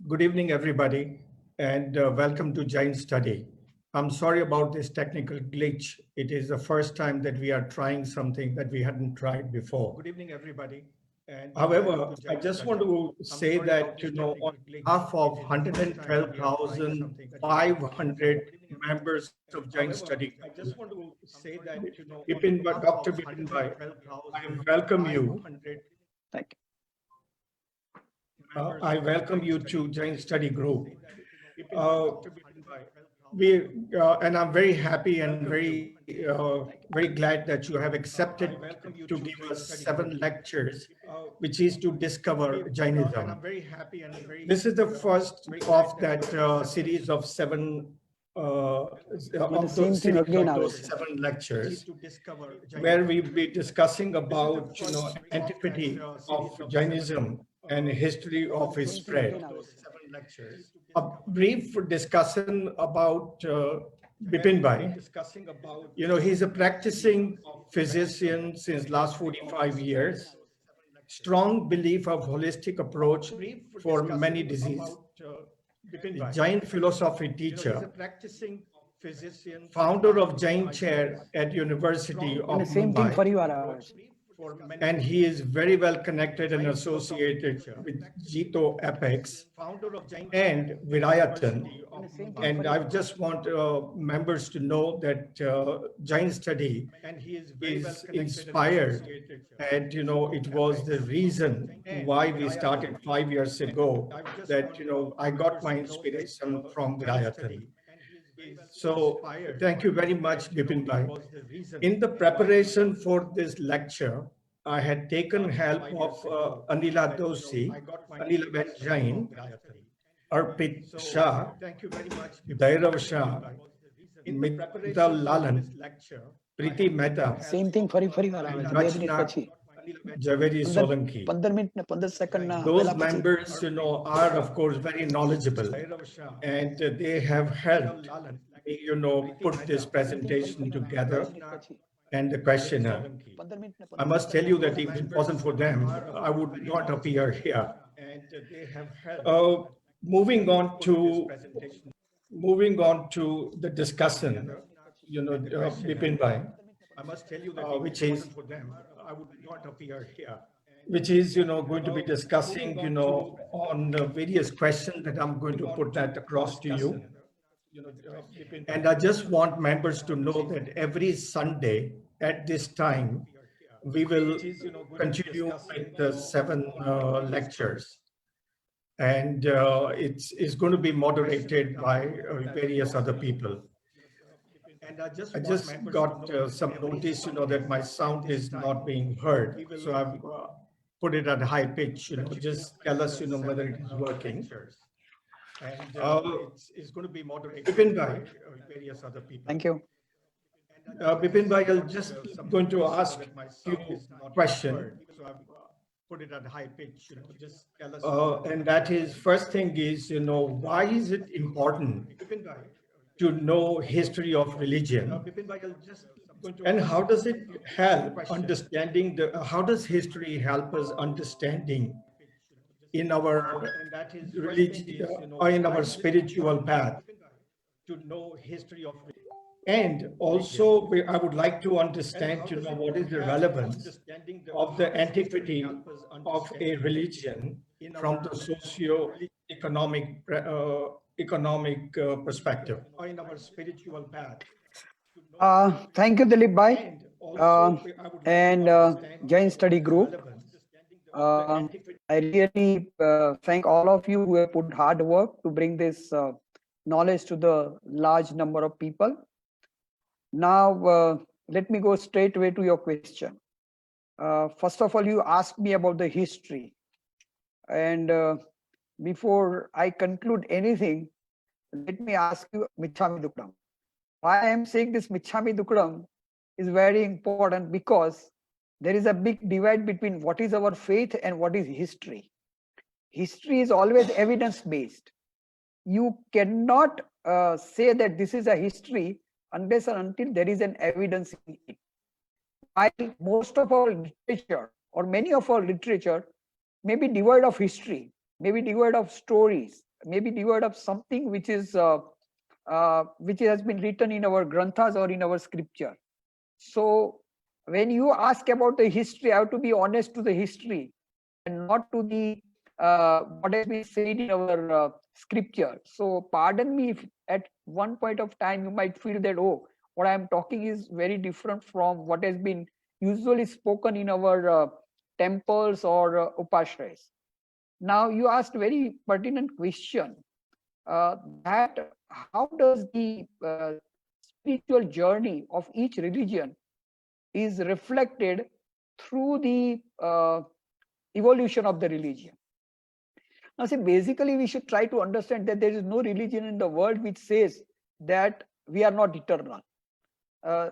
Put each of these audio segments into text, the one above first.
Good evening, everybody, and welcome to JAIN Study. I'm sorry about this technical glitch. It is the first time that we are trying something that we hadn't tried before. Good evening, everybody. And however, I just want to say that, on behalf of 112,500 members of JAIN Study, I just want to say that, Dr. Bipin Bhai, I welcome you. Thank you. I welcome you to JAIN Study Group. And I'm very happy and very glad that you have accepted to give us 7 lectures, which is to discover Jainism. This is the first of that series of 7 those 7 lectures, where we'll be discussing about antiquity of Jainism and history of its spread. A brief discussion about Bipin Bhai. He's a practicing physician since last 45 years. Strong belief of holistic approach for many diseases. Jain philosophy teacher. Founder of Jain chair at University of Same Mumbai. thing for you, Araj. And he is very well connected and associated with Jito Apex and Virayatan. And I just want members to know that Jain Study is inspired, and it was the reason why we started 5 years ago that I got my inspiration from Virayatan. So thank you very much, Bipin Bhai. In the preparation for this lecture, I had taken help of Anila Doshi, Anila Ben Jain, Arpit Shah, Dairav Shah, Mittal Lalan, Priti Mehta, Same thing for you, Araj. Javeri Solanki. 15 minutes, 15 seconds. Those members, are of course very knowledgeable, and they have helped me, put this presentation together and the questionnaire. I must tell you that if it wasn't for them, I would not appear here. Moving on to the discussion, Bipin Bhai, which is going to be discussing, on the various questions that I'm going to put that across to you. And I just want members to know that every Sunday at this time, we will continue with the 7 lectures. And it's going to be moderated by various other people. I just got some notice, that my sound is not being heard. So I've put it at high pitch, just tell us, whether it is working. And it's going to be moderated by various other people. Thank you. Bipin Bhai, I'm just going to ask you a question. Put it at high pitch, just tell us. And that is, first thing is, why is it important to know history of religion? And how does it help understanding how does history help us understanding in our religion or in our spiritual path? To know history of religion. And also, I would like to understand, what is the relevance of the antiquity of a religion from the socio-economic perspective, or in our spiritual path. Thank you, Dilip Bhai, and Jain Study Group. I really thank all of you who have put hard work to bring this knowledge to the large number of people. Now, let me go straight away to your question. First of all, you asked me about the history. And before I conclude anything, let me ask you Michhami Dukadam. Why I am saying this Michhami Dukadam is very important, because there is a big divide between what is our faith and what is history. History is always evidence-based. You cannot say that this is a history unless and until there is an evidence in it. While most of our literature, or many of our literature, may be devoid of history, may be devoid of stories, maybe devoid of something which is which has been written in our granthas or in our scripture. So when you ask about the history, I have to be honest to the history and not to the what has been said in our scripture. So pardon me if at one point of time you might feel that, oh, what I am talking is very different from what has been usually spoken in our temples or upashrayas. Now you asked very pertinent question, that how does the spiritual journey of each religion is reflected through the evolution of the religion. Now, see, basically, we should try to understand that there is no religion in the world which says that we are not eternal.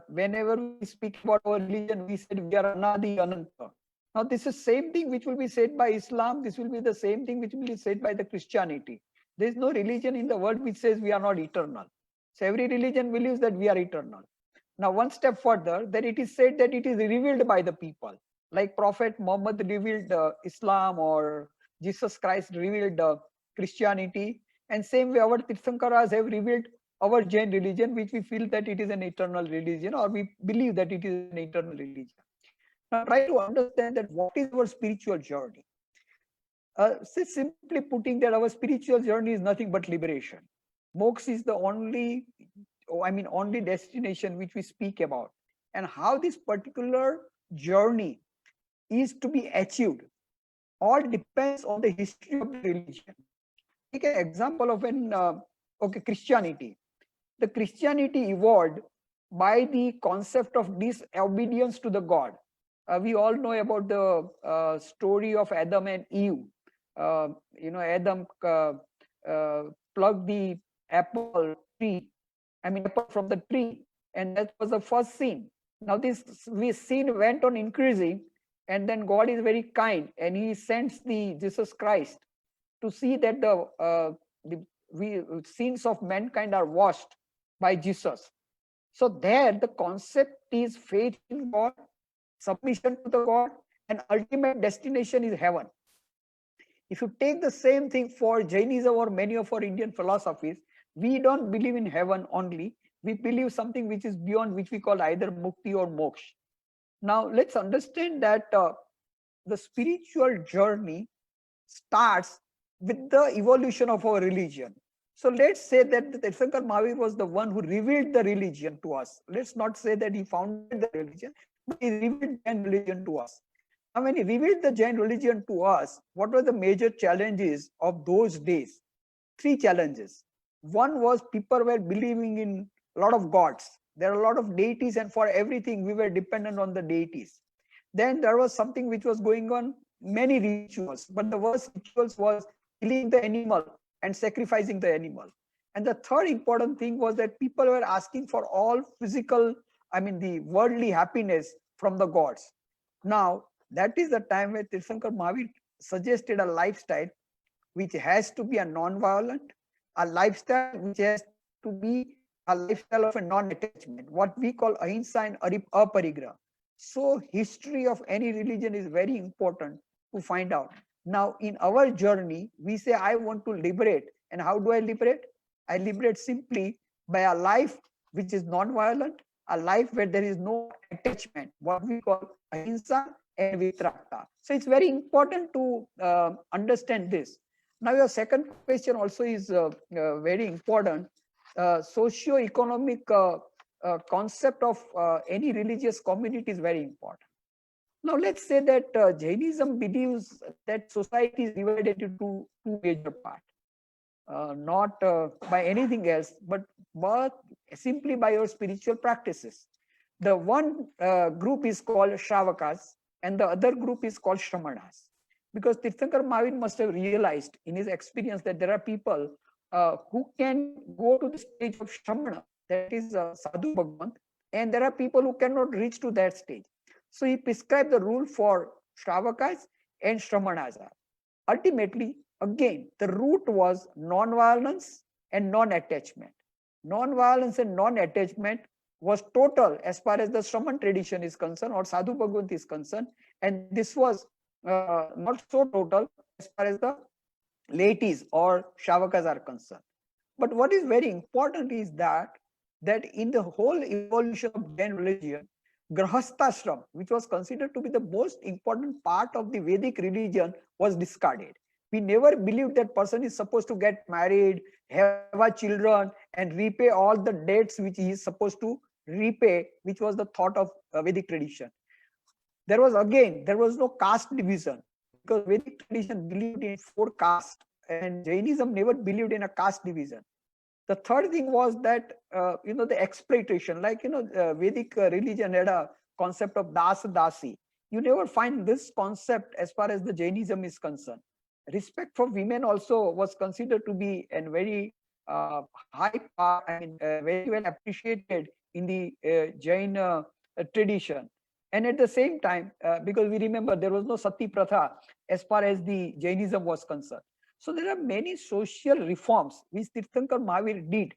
Whenever we speak about our religion, we said we are Anadi Ananta. Now, this is same thing which will be said by Islam. This will be the same thing which will be said by the Christianity. There is no religion in the world which says we are not eternal. So every religion believes that we are eternal. Now, one step further, that it is said that it is revealed by the people. Like Prophet Muhammad revealed Islam, or Jesus Christ revealed Christianity. And same way our Tirthankaras have revealed our Jain religion, which we feel that it is an eternal religion, or we believe that it is an eternal religion. Now try to understand that what is our spiritual journey. Simply putting that our spiritual journey is nothing but liberation. Moksha is the only destination which we speak about. And how this particular journey is to be achieved all depends on the history of the religion. Take an example of an Christianity. The Christianity evolved by the concept of disobedience to the God. We all know about the story of Adam and Eve. Adam plucked the apple from the tree, and that was the first sin. Now this sin went on increasing, and then God is very kind, and He sends the Jesus Christ to see that the sins of mankind are washed by Jesus. So there the concept is faith in God, submission to the God, and ultimate destination is heaven. If you take the same thing for Jainism or many of our Indian philosophies, we don't believe in heaven only. We believe something which is beyond, which we call either mukti or moksha. Now let's understand that the spiritual journey starts with the evolution of our religion. So let's say that Tirthankar Mahavir was the one who revealed the religion to us. Let's not say that he founded the religion, but he revealed Jain religion to us. Now, when he revealed the Jain religion to us, what were the major challenges of those days? 3 challenges. One was people were believing in a lot of gods. There are a lot of deities, and for everything we were dependent on the deities. Then there was something which was going on, many rituals, but the worst rituals was killing the animal and sacrificing the animal. And the third important thing was that people were asking for all physical, the worldly happiness from the gods. Now, that is the time where Tirthankar Mahavir suggested a lifestyle which has to be a non-violent, a lifestyle which has to be a lifestyle of a non-attachment, what we call ahimsa and aparigraha. So history of any religion is very important to find out. Now in our journey, we say, I want to liberate. And how do I liberate? I liberate simply by a life which is non-violent, a life where there is no attachment, what we call ahimsa and vitrakta. So it's very important to understand this. Now your second question also is very important. Socio-economic concept of any religious community is very important. Now let's say that Jainism believes that society is divided into 2 major parts, not by anything else, but simply by your spiritual practices. The one group is called Shravakas, and the other group is called Shramanas. Because Tirthankar Mahavir must have realized in his experience that there are people who can go to the stage of Shramana, that is Sadhu Bhagwan, and there are people who cannot reach to that stage. So he prescribed the rule for Shravakas and Shramanas. Ultimately, again, the root was non-violence and non-attachment. Non-violence and non-attachment was total as far as the Shraman tradition is concerned, or Sadhu Bhagwan is concerned, and this was not so total as far as the laities or Shavakas are concerned. But what is very important is that in the whole evolution of Jain religion, Grahasthashram, which was considered to be the most important part of the Vedic religion, was discarded. We never believed that person is supposed to get married, have a children, and repay all the debts which he is supposed to repay, which was the thought of Vedic tradition. There was no caste division, because Vedic tradition believed in 4 castes and Jainism never believed in a caste division. The third thing was that the exploitation, like Vedic religion had a concept of das dasi. You never find this concept as far as the Jainism is concerned. Respect for women also was considered to be a very high part, very well appreciated in the Jain tradition. And at the same time, because we remember there was no sati pratha as far as the Jainism was concerned. So there are many social reforms which Tirthankar Mahavir did,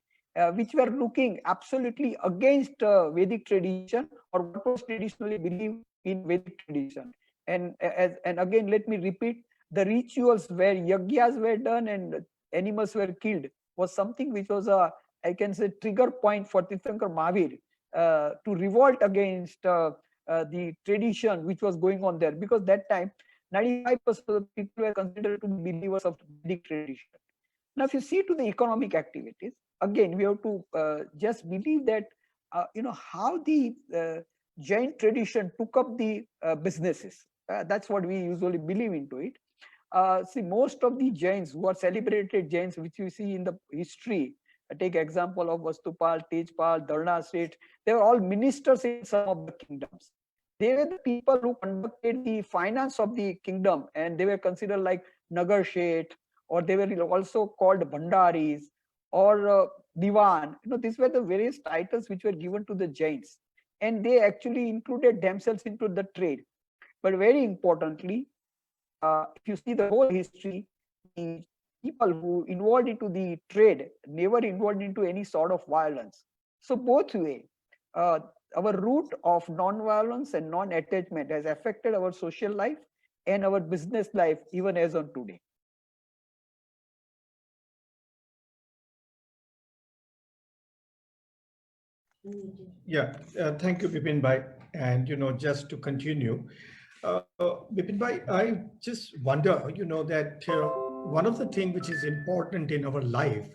which were looking absolutely against Vedic tradition or what was traditionally believed in Vedic tradition. And again, let me repeat, the rituals where yagyas were done and animals were killed was something which was I can say, trigger point for Tirthankar Mahavir to revolt against the tradition which was going on there, because that time 95% of the people were considered to be believers of Vedic tradition. Now, if you see to the economic activities, again, we have to just believe that, how the Jain tradition took up the businesses. That's what we usually believe into it. See, most of the Jains who are celebrated Jains, which you see in the history, take example of Vastupal, Tejpal, Dharna Seth, they were all ministers in some of the kingdoms. They were the people who conducted the finance of the kingdom, and they were considered like Nagar Seth, or they were also called Bhandaris or Diwan. These were the various titles which were given to the Jains, and they actually included themselves into the trade. But very importantly, if you see the whole history, the people who involved into the trade never involved into any sort of violence. So both way, our root of non-violence and non-attachment has affected our social life and our business life even as on today. Yeah, thank you, Bipin Bhai. And, just to continue, Bipin Bhai, I just wonder, that one of the things which is important in our life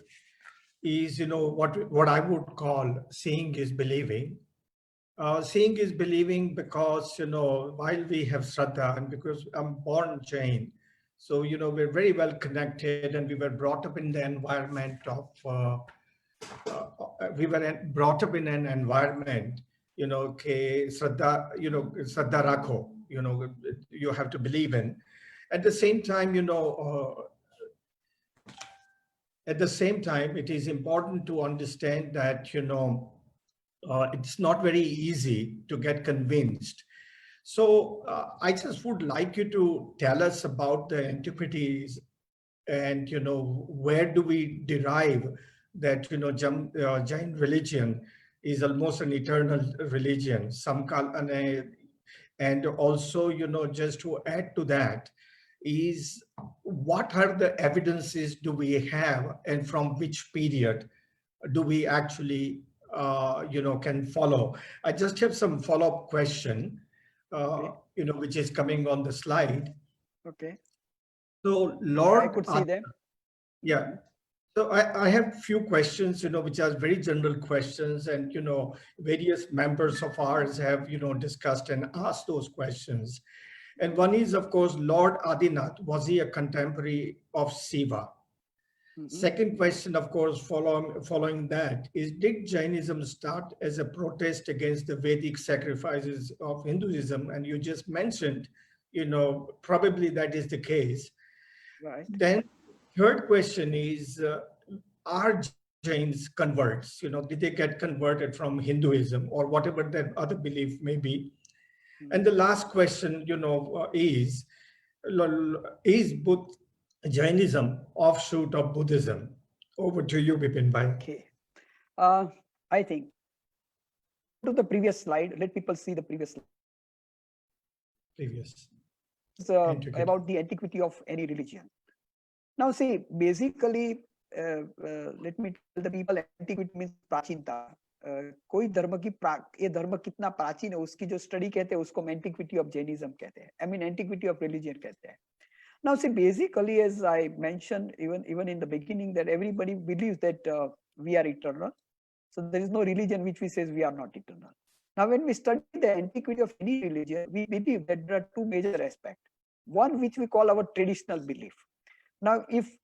is, what I would call seeing is believing. Seeing is believing because, while we have Shraddha, and because I'm born Jain, so, we're very well connected, and we were brought up in the environment of we were brought up in an environment, Shraddha, Shraddha Rakho, you have to believe in. At the same time, it is important to understand that, it's not very easy to get convinced. So I just would like you to tell us about the antiquities and, where do we derive that, Jain religion is almost an eternal religion. And also, just to add to that is, what are the evidences do we have, and from which period do we actually, can follow? I just have some follow-up question, which is coming on the slide. Okay. So, Lord, I could see them. Yeah. So I have few questions, which are very general questions, and, various members of ours have, discussed and asked those questions. And one is, of course, Lord Adinath, was he a contemporary of Shiva? Second question, of course, following that is, did Jainism start as a protest against the Vedic sacrifices of Hinduism? And you just mentioned, probably that is the case. Right. Then third question is, are Jains converts? Did they get converted from Hinduism or whatever that other belief may be? And the last question, is Jainism offshoot of Buddhism? Over to you, Bipin Bhai. Okay. I think, go to the previous slide. Let people see the previous slide. Previous. It's about the antiquity of any religion. Now see, basically, let me tell the people, antiquity means प्राचीनता. कोई धर्म की ये धर्म कितना प्राचीन है उसकी जो स्टडी कहते हैं उसको एंटिक्विटी ऑफ जैनिज्म कहते हैं. I mean antiquity of religion कहते हैं. Now see, basically, as I mentioned even in the beginning, that everybody believes that we are eternal. So there is no religion which we says we are not eternal. Now, when we study the antiquity of any religion, we believe that there are two major aspects. One which we call our traditional belief. Now, if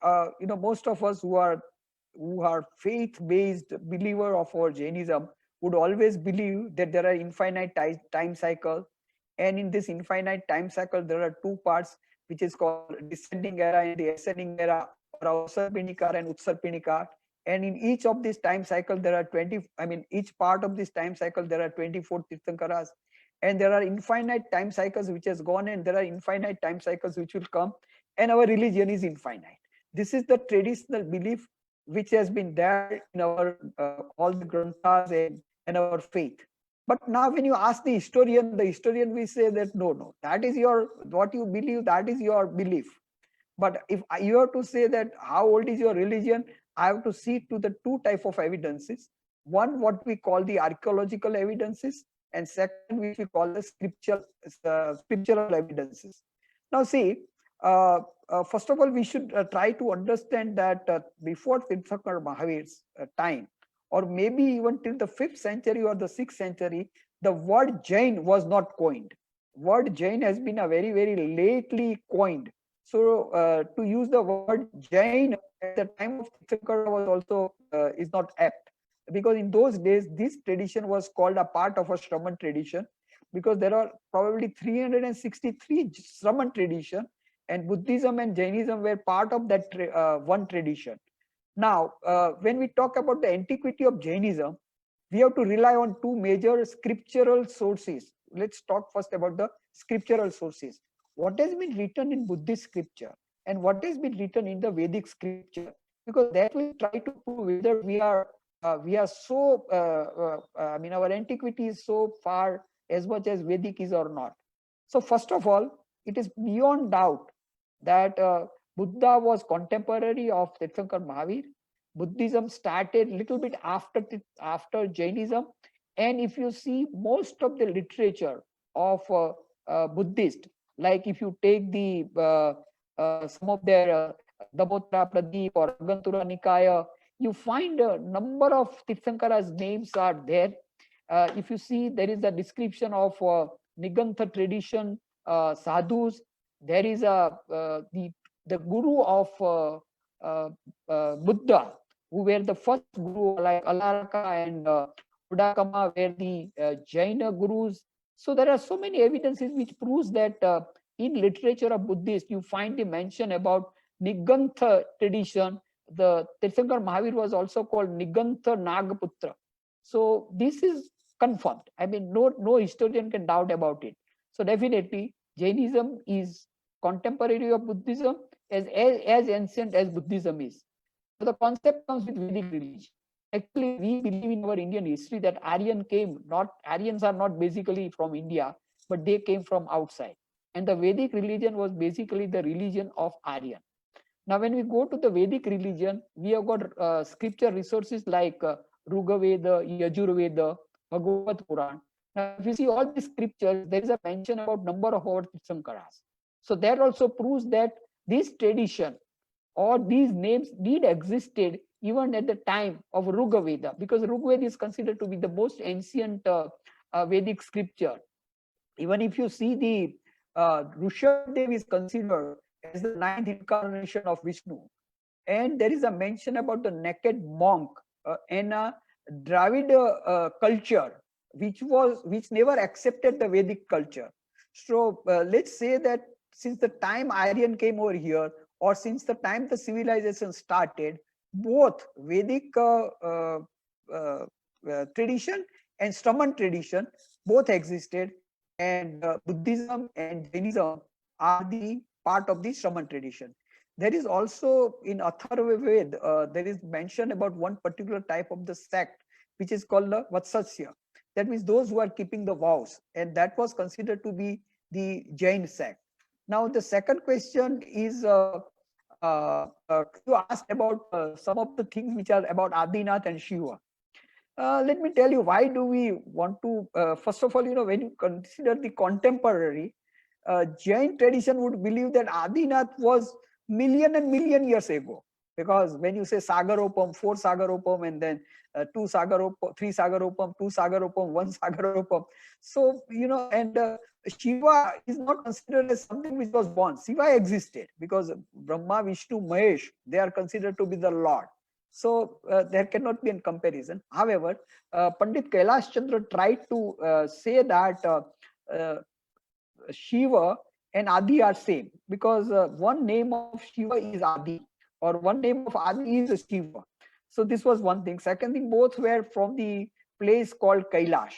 most of us who are faith-based believer of our Jainism would always believe that there are infinite time cycles, and in this infinite time cycle there are two parts, which is called descending era and the ascending era, or Ausarpinika and Utsarpinika. And in each of these time cycle there are 20. I mean, each part of this time cycle there are 24 Tirthankaras, and there are infinite time cycles which has gone, and there are infinite time cycles which will come, and our religion is infinite. This is the traditional belief which has been there in our all the granthas and our faith. But now when you ask the historian will say that no, that is your, what you believe, that is your belief. But if you have to say that how old is your religion, I have to see to the two type of evidences. One, what we call the archaeological evidences, and second, which we call the scriptural evidences. Now see, first of all, we should try to understand that before Tirthankar Mahavir's time, or maybe even till the 5th century or the 6th century, the word Jain was not coined. Word Jain has been a very, very lately coined. So to use the word Jain at the time of Tirthankara was also is not apt, because in those days this tradition was called a part of a Shraman tradition, because there are probably 363 Shraman tradition, and Buddhism and Jainism were part of that one tradition. Now, when we talk about the antiquity of Jainism, we have to rely on two major scriptural sources. Let's talk first about the scriptural sources. What has been written in Buddhist scripture and what has been written in the Vedic scripture, because that will try to prove whether we are so, I mean, our antiquity is so far as much as Vedic is or not. So first of all, it is beyond doubt that Buddha was contemporary of Tirthankar Mahavir. Buddhism started little bit after Jainism, and if you see most of the literature of Buddhist, like if you take the some of their Damotra Pradeep or Agantura Nikaya, you find a number of Tirthankara's names are there. If you see, there is a description of Nigantha tradition, sadhus. There is the guru of Buddha, who were the first guru, like Alaraka and Udakama, were the Jaina gurus. So there are so many evidences which proves that in literature of Buddhist, you find the mention about Nigantha tradition. The Tirthankar Mahavir was also called Nigantha Nagaputra. So this is confirmed. I mean, no historian can doubt about it. So definitely Jainism is contemporary of Buddhism, as ancient as Buddhism is. So the concept comes with Vedic religion. Actually, we believe in our Indian history that Aryans are not basically from India, but they came from outside. And the Vedic religion was basically the religion of Aryan. Now, when we go to the Vedic religion, we have got scripture resources like Ruga Veda, Yajur Veda, Bhagavad Puran. Now, if you see all these scriptures, there is a mention about number of our Tirthankaras. So that also proves that this tradition or these names did existed even at the time of Ruga Veda, because Ruga Veda is considered to be the most ancient Vedic scripture. Even if you see the Rishabhdev is considered as the 9th incarnation of Vishnu, and there is a mention about the naked monk and a Dravida culture, which never accepted the Vedic culture. So let's say that since the time Aryan came over here, or since the time the civilization started, both Vedic tradition and Shraman tradition both existed, and Buddhism and Jainism are the part of the Shraman tradition. There is also in Atharva Veda, there is mention about one particular type of the sect, which is called the Vatsasya. That means those who are keeping the vows, and that was considered to be the Jain sect. Now, the second question is you asked about some of the things which are about Adinath and Shiva. Let me tell you, why do we want to, first of all, when you consider the contemporary, Jain tradition would believe that Adinath was million and million years ago. Because when you say Sagaropam, 4 Sagaropam, and then 2 Sagaropam, 3 Sagaropam, 2 Sagaropam, 1 Sagaropam. So, and Shiva is not considered as something which was born. Shiva existed because Brahma, Vishnu, Mahesh, they are considered to be the Lord. So there cannot be a comparison. However, Pandit Kailash Chandra tried to say that Shiva and Adi are same, because one name of Shiva is Adi, or one name of Adi is Shiva. So this was one thing. Second thing, both were from the place called Kailash.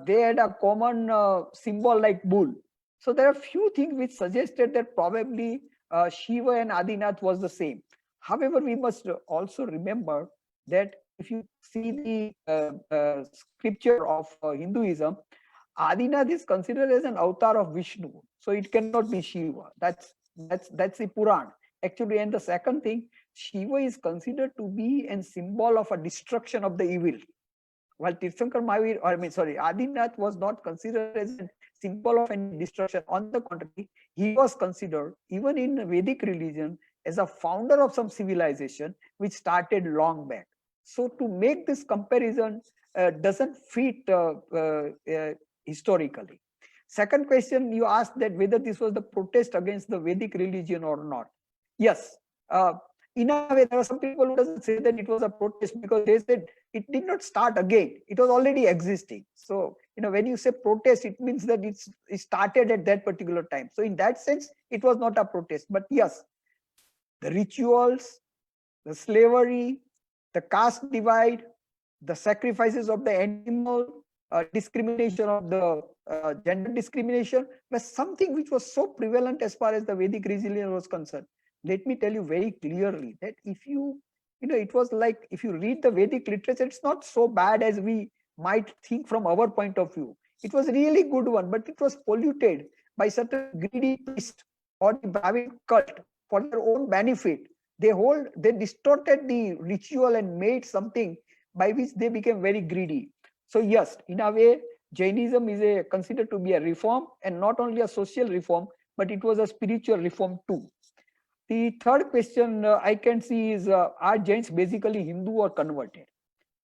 They had a common symbol like bull. So there are few things which suggested that probably Shiva and Adinath was the same. However, we must also remember that if you see the scripture of Hinduism, Adinath is considered as an avatar of Vishnu, so it cannot be Shiva. That's the Puran actually. And the second thing, Shiva is considered to be a symbol of a destruction of the evil, while Tirthankar Mahavir, Adinath was not considered as a symbol of any destruction. On the contrary, he was considered, even in Vedic religion, as a founder of some civilization which started long back. So to make this comparison doesn't fit historically. Second question you asked, that whether this was the protest against the Vedic religion or not. Yes, in a way, there are some people who doesn't say that it was a protest, because they said it did not start again. It was already existing. So, when you say protest, it means that it started at that particular time. So in that sense, it was not a protest. But yes, the rituals, the slavery, the caste divide, the sacrifices of the animal, discrimination of the gender discrimination was something which was so prevalent as far as the Vedic religion was concerned. Let me tell you very clearly that if you, it was like, if you read the Vedic literature, it's not so bad as we might think from our point of view. It was really good one, but it was polluted by certain greedy priests or the Brahmin cult for their own benefit. They distorted the ritual and made something by which they became very greedy. So yes, in a way, Jainism is considered to be a reform, and not only a social reform, but it was a spiritual reform too. The third question I can see is, are Jains basically Hindu or converted?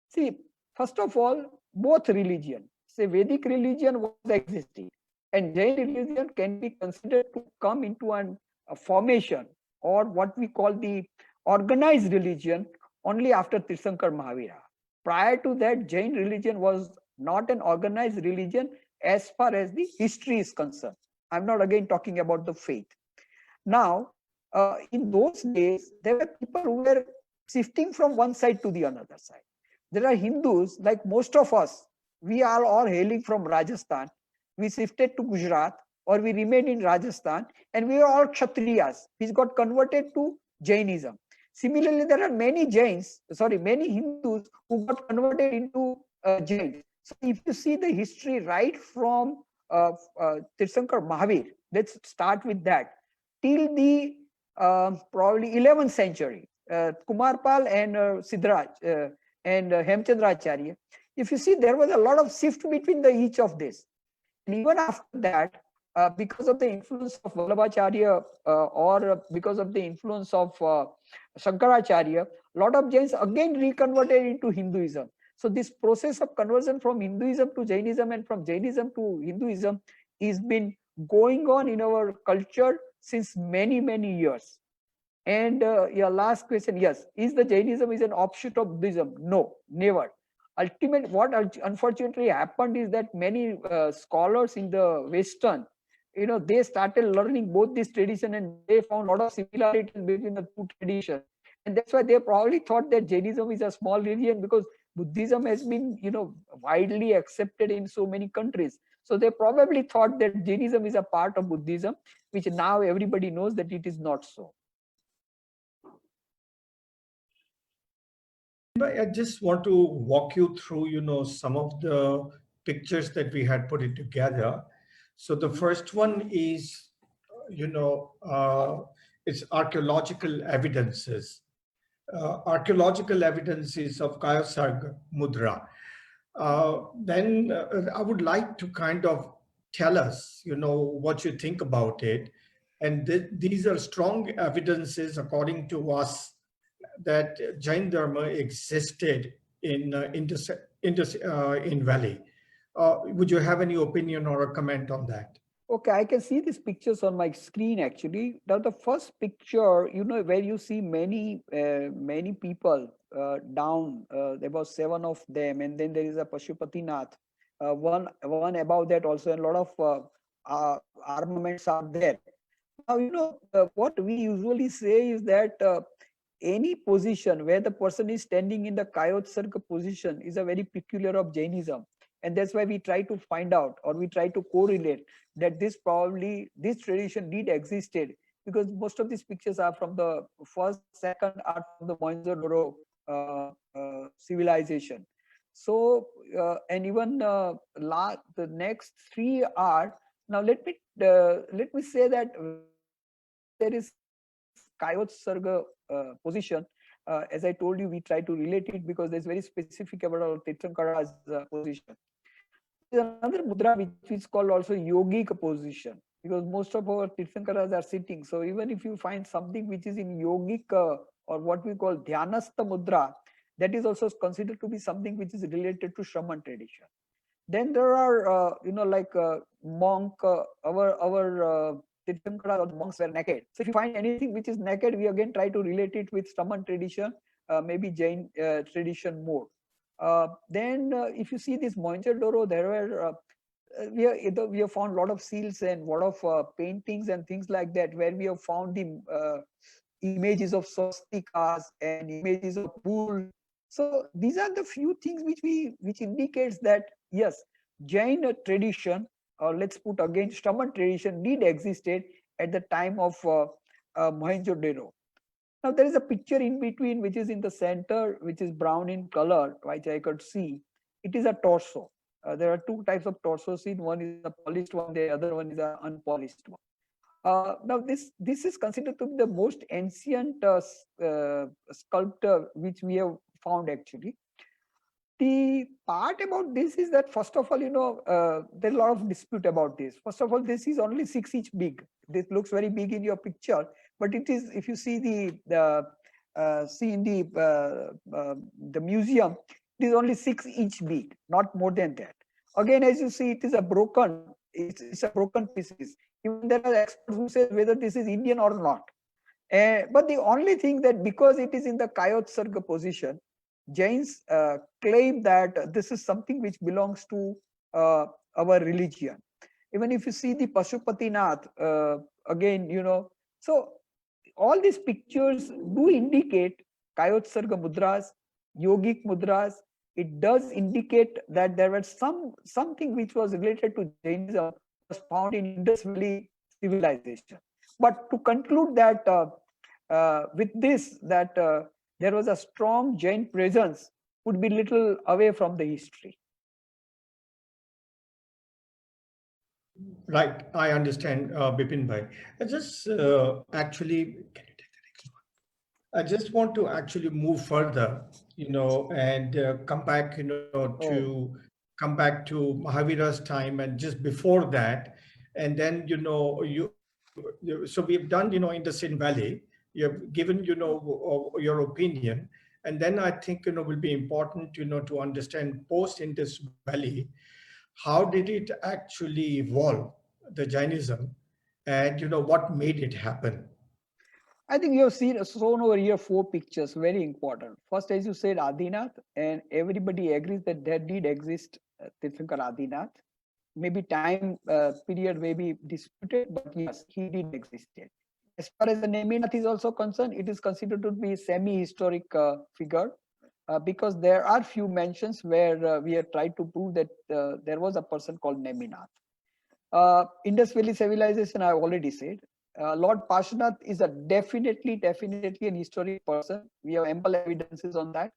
See, first of all, both religion, say Vedic religion was existing, and Jain religion can be considered to come into a formation, or what we call the organized religion, only after Tirthankar Mahavira. Prior to that, Jain religion was not an organized religion as far as the history is concerned. I'm not again talking about the faith. Now, in those days, there were people who were shifting from one side to the another side. There are Hindus, like most of us, we are all hailing from Rajasthan. We shifted to Gujarat, or we remained in Rajasthan, and we are all Kshatriyas, which got converted to Jainism. Similarly, there are many many Hindus who got converted into Jains. So if you see the history right from Tirthankar Mahavir, let's start with that, till the probably 11th century, Kumarpal and Siddharaj and Hemchandracharya. If you see, there was a lot of shift between each of these. And even after that, because of the influence of Vallabhacharya or because of the influence of Shankaracharya, a lot of Jains again reconverted into Hinduism. So this process of conversion from Hinduism to Jainism and from Jainism to Hinduism is been going on in our culture since many, many years. And your last question, yes, is the Jainism is an offshoot of Buddhism? No, never. What unfortunately happened is that many scholars in the Western, they started learning both this tradition, and they found a lot of similarities between the two traditions. And that's why they probably thought that Jainism is a small religion, because Buddhism has been, widely accepted in so many countries. So they probably thought that Jainism is a part of Buddhism, which now everybody knows that it is not so. I just want to walk you through, some of the pictures that we had put it together. So the first one is, It's archaeological evidences. Archaeological evidences of Kayasarga mudra. Then I would like to kind of tell us, what you think about it. And these are strong evidences, according to us, that Jain Dharma existed in Valley. Would you have any opinion or a comment on that? Okay, I can see these pictures on my screen actually. Now, the first picture, where you see many people down, there was 7 of them, and then there is a Pashupatinath. One above that also, and a lot of armaments are there. Now, what we usually say is that any position where the person is standing in the Kayotsarga position is a very peculiar of Jainism. And that's why we try to find out, or we try to correlate that this tradition did existed, because most of these pictures are from the first, second are from the Mohenjo-daro civilization. So, and even the next 3 are, now let me say that there is Kayotsarga position. As I told you, we try to relate it because there's very specific about our Tirthankara's position. There's another mudra which is called also yogic position, because most of our Tirthankaras are sitting. So even if you find something which is in yogic or what we call dhyanastha mudra, that is also considered to be something which is related to Shraman tradition. Then there are, like monk, our Tirthankara or monks were naked. So if you find anything which is naked, we again try to relate it with Shraman tradition, maybe Jain tradition more. Then if you see this Mohenjo-daro, there were we have found a lot of seals and a lot of paintings and things like that, where we have found the images of swastikas and images of bull. So these are the few things which indicates that yes, Jain tradition, or let's put again Shraman tradition, did existed at the time of Mohenjo-daro. Now there is a picture in between which is in the center, which is brown in color, which I could see. It is a torso. There are 2 types of torso seen. One is a polished one, the other one is an unpolished one. Now this is considered to be the most ancient sculpture which we have found actually. The part about this is that, first of all, there's a lot of dispute about this. First of all, this is only 6 inch big. This looks very big in your picture, but it is, if you see in the museum, it is only 6 inch big, not more than that. Again, as you see, it is a broken. It's a broken pieces. Even there are experts who say whether this is Indian or not. But the only thing that because it is in the Kayotsarga position, Jains claim that this is something which belongs to our religion. Even if you see the Pashupatinath, again, so all these pictures do indicate Kayotsarga mudras, yogic mudras. It does indicate that there was something which was related to Jainism was found in Indus Valley civilization. But to conclude that with this, that there was a strong Jain presence would be little away from the history. Right, I understand, Bipin bhai. I just actually, can you take the next one? I just want to actually move further, and come back, come back to Mahavira's time and just before that, and then so we've done, in the Sin Valley, you have given, your opinion, and then I think, will be important, to understand post Indus Valley, how did it actually evolve, the Jainism, and what made it happen? I think you have shown over here 4 pictures, very important. First, as you said, Adinath, and everybody agrees that there did exist Tirthankar Adinath. Maybe time period may be disputed, but yes, he did exist. As far as the Neminath is also concerned, it is considered to be semi-historic figure, because there are few mentions where we have tried to prove that there was a person called Neminath. Indus Valley civilization, I have already said. Lord Parshvanath is a definitely an historic person. We have ample evidences on that.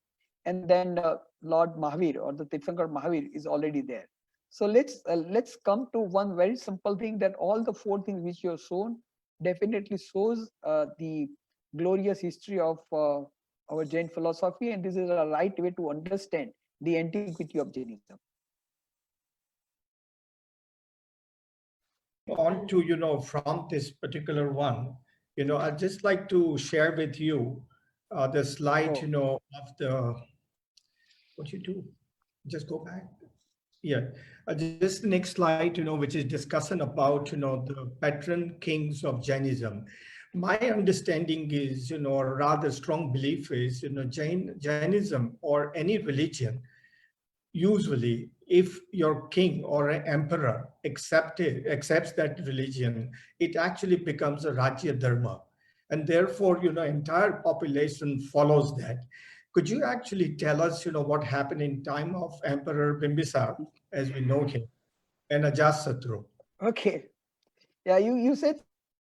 And then Lord Mahavir, or the Tirthankar Mahavir, is already there. So let's come to one very simple thing, that all the 4 things which you have shown definitely shows the glorious history of our Jain philosophy, and this is a right way to understand the antiquity of Jainism. On to, from this particular one, I'd just like to share with you the slide, of the, what you do, just go back. Yeah, just the next slide, which is discussion about, the patron kings of Jainism. My understanding is, or rather strong belief is, Jainism or any religion, usually if your king or an emperor accepts that religion, it actually becomes a Rajya Dharma. And therefore, entire population follows that. Could you actually tell us, what happened in time of Emperor Bimbisar, as we know him, and Ajatshatru? Okay. Yeah, you said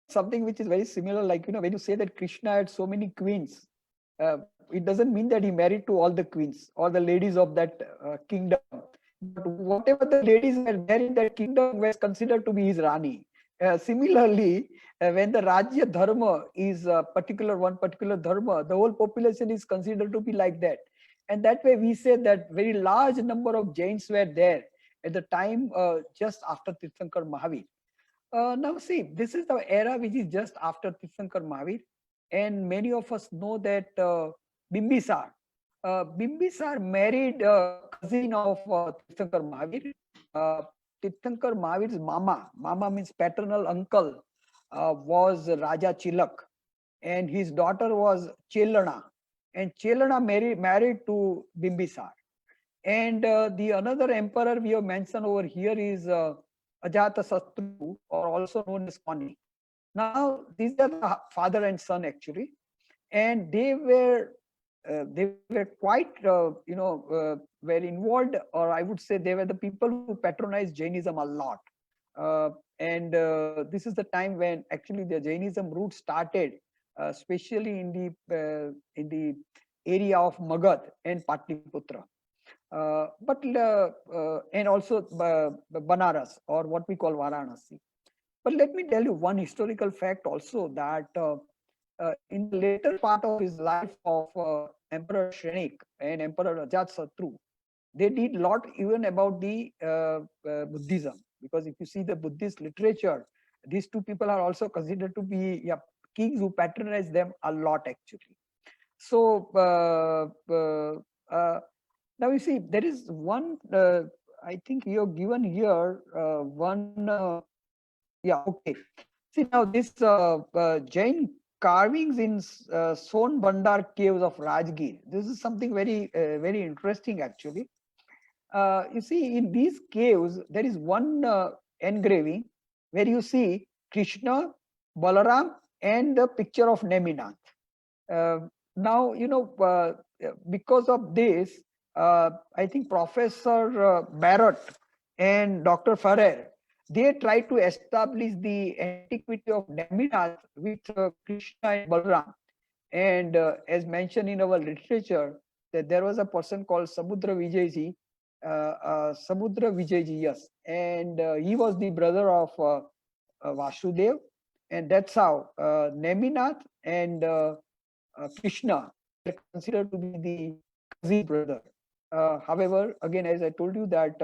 something which is very similar, like, when you say that Krishna had so many queens, it doesn't mean that he married to all the queens or the ladies of that kingdom. But whatever the ladies were there in that kingdom was considered to be his Rani. Similarly, when the Rajya Dharma is one particular Dharma, the whole population is considered to be like that. And that way we say that very large number of Jains were there at the time just after Tirthankar Mahavir. Now see, this is the era which is just after Tirthankar Mahavir, and many of us know that Bimbisar. Bimbisar married a cousin of Tirthankar Mahavir. Uh, Tirthankar Mahavir's mama means paternal uncle, was Raja Chilak, and his daughter was Chelana, and Chelana married to Bimbisar. And the another emperor we have mentioned over here is Ajatshatru, or also known as Konik. Now, these are the father and son actually, and they were quite were involved, or I would say they were the people who patronized Jainism a lot. And this is the time when actually the Jainism route started, especially in the area of Magad and Patliputra. And also Banaras, or what we call Varanasi. But let me tell you one historical fact also, that in the later part of his life of Emperor Shrenik and Emperor Ajatshatru, they did a lot even about the Buddhism, because if you see the Buddhist literature, these two people are also considered to be kings who patronize them a lot actually. So now you see, there is one, I think you have given here okay. See, now this Jain carvings in Son Bandar caves of Rajgir. This is something very interesting actually. You see, in these caves, there is one engraving where you see Krishna, Balaram, and the picture of Neminath. Now, because of this, I think Professor Barrett and Dr. Ferrer, they tried to establish the antiquity of Neminath with Krishna and Balaram. And as mentioned in our literature, that there was a person called Samudra Vijayji, yes, and he was the brother of Vasudev, and that's how Neminath and Krishna were considered to be the cousin brother. However, again, as I told you that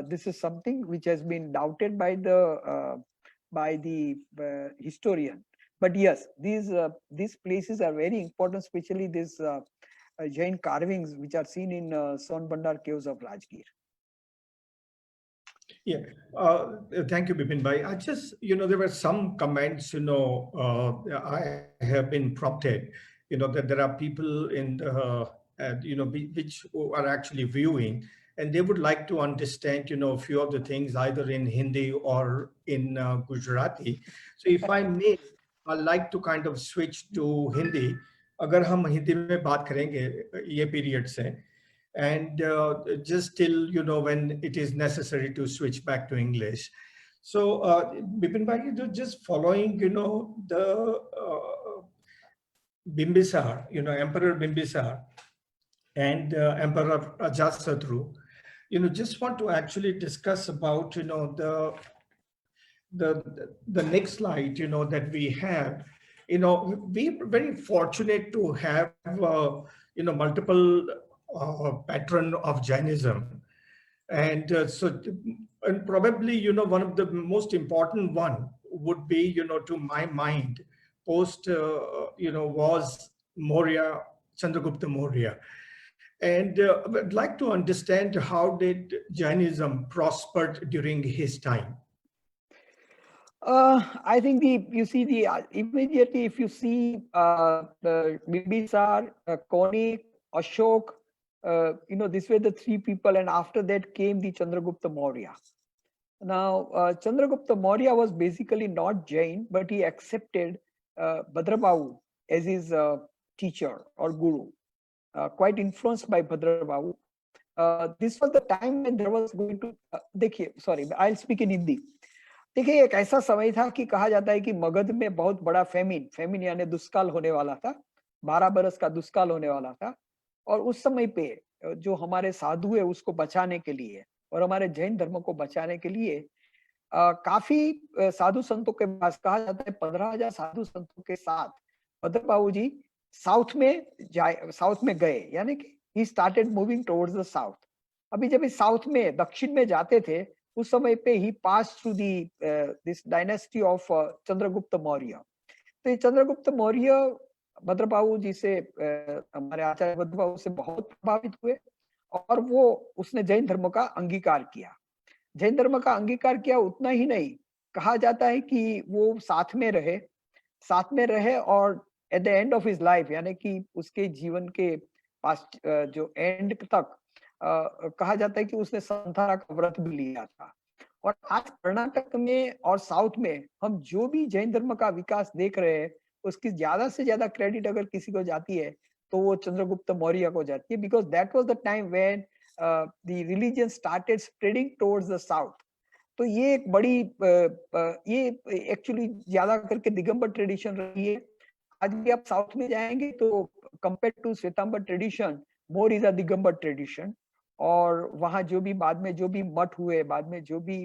this is something which has been doubted by the historian. But yes, these places are very important, especially these Jain carvings which are seen in Son Bandar caves of Rajgir. Yeah, thank you, Bipin Bhai. I just, there were some comments, I have been prompted, that there are people in the, which are actually viewing, and they would like to understand, a few of the things either in Hindi or in Gujarati. So if I may, I'd like to kind of switch to Hindi. अगर हम हिंदी में बात करेंगे ये period से, and just till when it is necessary to switch back to English. So Bipin Bhai, just following the Bimbisar, Emperor Bimbisar and Emperor Ajatshatru, just want to actually discuss about the next slide, that we have, we're very fortunate to have, multiple patron of Jainism. And and probably, one of the most important one would be, to my mind, post, was Maurya, Chandragupta Maurya. And I'd like to understand, how did Jainism prospered during his time? I think you see immediately, if you see the Bimbisar, Konik, Ashok, these were the three people, and after that came the Chandragupta Maurya. Now, Chandragupta Maurya was basically not Jain, but he accepted Bhadrabahu as his teacher or guru, quite influenced by Bhadrabahu. This was the time when there was going to, sorry, I'll speak in Hindi. देखिए, एक ऐसा समय था कि कहा जाता है कि मगध में बहुत बड़ा फेमिन यानी दुष्काल होने वाला था, 12 बरस का दुष्काल होने वाला था। और उस समय पे जो हमारे साधु है उसको बचाने के लिए और हमारे जैन धर्म को बचाने के लिए काफी साधु संतों के पास, कहा जाता है 15,000 साधु संतों के साथ भद्रबाहु जी साउथ में गए, यानी कि he started moving towards the south. अभी जब इस साउथ में, दक्षिण में जाते थे, उस समय पे ही pass through this dynasty of Chandragupta Maurya. तो ये चंद्रगुप्त मौर्य भद्रबाहु जी से, हमारे आचार्य भद्रबाहु से बहुत प्रभावित हुए और वो उसने जैन धर्म का अंगीकार किया। जैन धर्म का अंगीकार किया, उतना ही नहीं, कहा जाता है कि वो साथ में रहे और at the end of his life, यानी कि उसके जीवन के पास जो एंड तक कहा जाता है कि उसने संथारा का व्रत भी लिया था। और आज कर्नाटक में और साउथ में हम जो भी जैन धर्म का विकास देख रहे हैं, उसकी ज्यादा से ज्यादा क्रेडिट अगर किसी को जाती है तो वो चंद्रगुप्त मौर्य को जाती है, because that was the time when the religion started spreading towards the south. तो ये एक बड़ी ये एक्चुअली ज्यादा करके दिगंबर ट्रेडिशन रही है। आज भी आप साउथ में जाएंगे तो compare to Shwetambar tradition, more is a Digambar tradition. और वहां जो भी बाद में जो भी मठ हुए, बाद में जो भी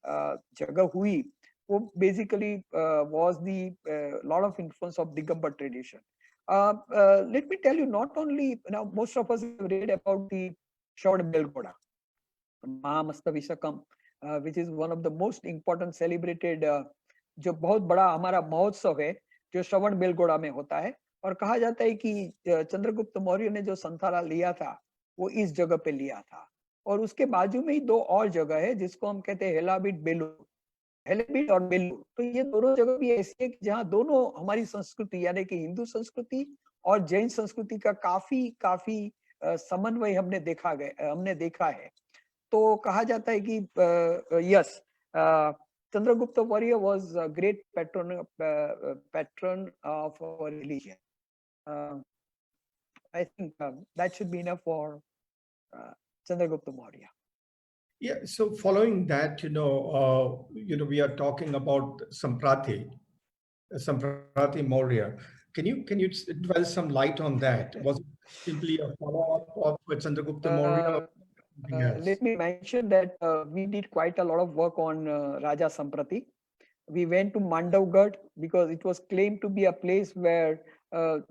जगह हुई, वो basically was the lot of influence of Digambar tradition. Let me tell you, not only, now most of us have read about the Shravana Belagola Mahamastakabhishekam, which is one of the most important celebrated, जो बहुत बड़ा हमारा महोत्सव है जो श्रवण बेलगोड़ा में होता है। और कहा जाता है कि चंद्रगुप्त मौर्य ने जो संथारा लिया था वो इस जगह पे लिया था। और उसके बाजू में ही दो और जगह है जिसको हम कहते हैं हेलाबीड बेलूर, हेलेबीड और बेलूर। तो ये दोनों जगह भी ऐसी है कि जहाँ दोनों हमारी संस्कृति यानी कि हिंदू संस्कृति और जैन संस्कृति का काफी समन्वय हमने देखा है। तो कहा जाता है कि yes, Chandragupta Maurya was a great patron of our religion. I think that should be enough for Chandragupta Maurya. Yeah. So following that, we are talking about Samprati Maurya. Can you dwell some light on that? Was it simply a follow-up of Chandragupta Maurya? Let me mention that we did quite a lot of work on Raja Samprati. We went to Mandavgarh because it was claimed to be a place where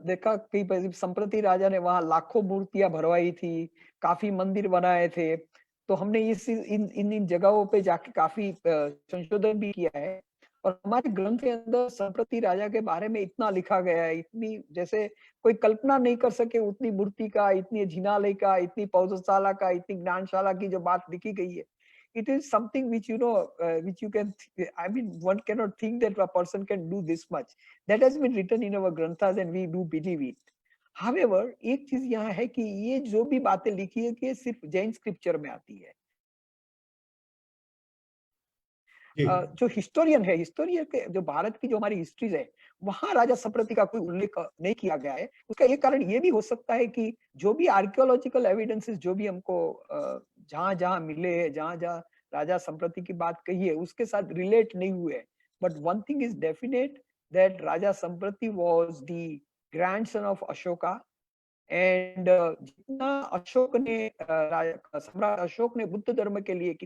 देखा कि संप्रति राजा ने वहां लाखों मूर्तियां भरवाई थी, काफी मंदिर बनाए थे। तो हमने इन जगहों पे जाके काफी संशोधन भी किया है। और हमारे ग्रंथ के अंदर संप्रति राजा के बारे में इतना लिखा गया है, इतनी जैसे कोई कल्पना नहीं कर सके उतनी मूर्ति का, इतनी जिनालय का, इतनी पौधशाला का, इतनी ज्ञानशाला की जो बात लिखी गई है। It is something which which you can, I mean, one cannot think that a person can do this much. That has been written in our granthas and we do believe it. However, एक चीज यहाँ है कि ये जो भी बातें लिखी है कि सिर्फ जैन स्क्रिप्चर में आती है। जो हिस्टोरियन के जो भारत की जो हमारी हिस्ट्रीज है, वहां राजा संप्रति का कोई उल्लेख नहीं किया गया है। उसका एक कारण ये भी हो सकता है कि जो भी आर्कियोलॉजिकल एविडेंसेस जो भी हमको जहां मिले हैं, जहां राजा संप्रति की बात कही है, उसके साथ रिलेट नहीं हुए। But one thing is definite that Raja Samprati was the grandson of Ashoka. And जितना सम्राट अशोक ने बुद्ध धर्म के लिए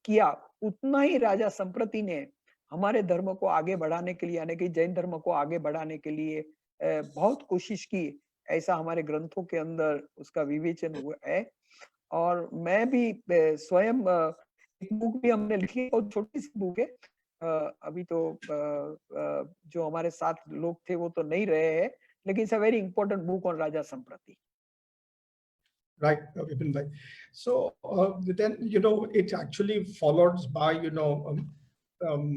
किया, उतना ही राजा संप्रति ने हमारे धर्म को आगे बढ़ाने के लिए, यानी कि जैन धर्म को आगे बढ़ाने के लिए बहुत कोशिश की, ऐसा हमारे ग्रंथों के अंदर उसका विवेचन हुआ है। और मैं भी स्वयं एक बुक भी हमने लिखी है, बहुत छोटी सी बुक है। अभी तो जो हमारे साथ लोग थे वो तो नहीं रहे हैं, लेकिन it's a very important book on Raja Samprati. Right, Bipin bhai. So then, it actually followed by,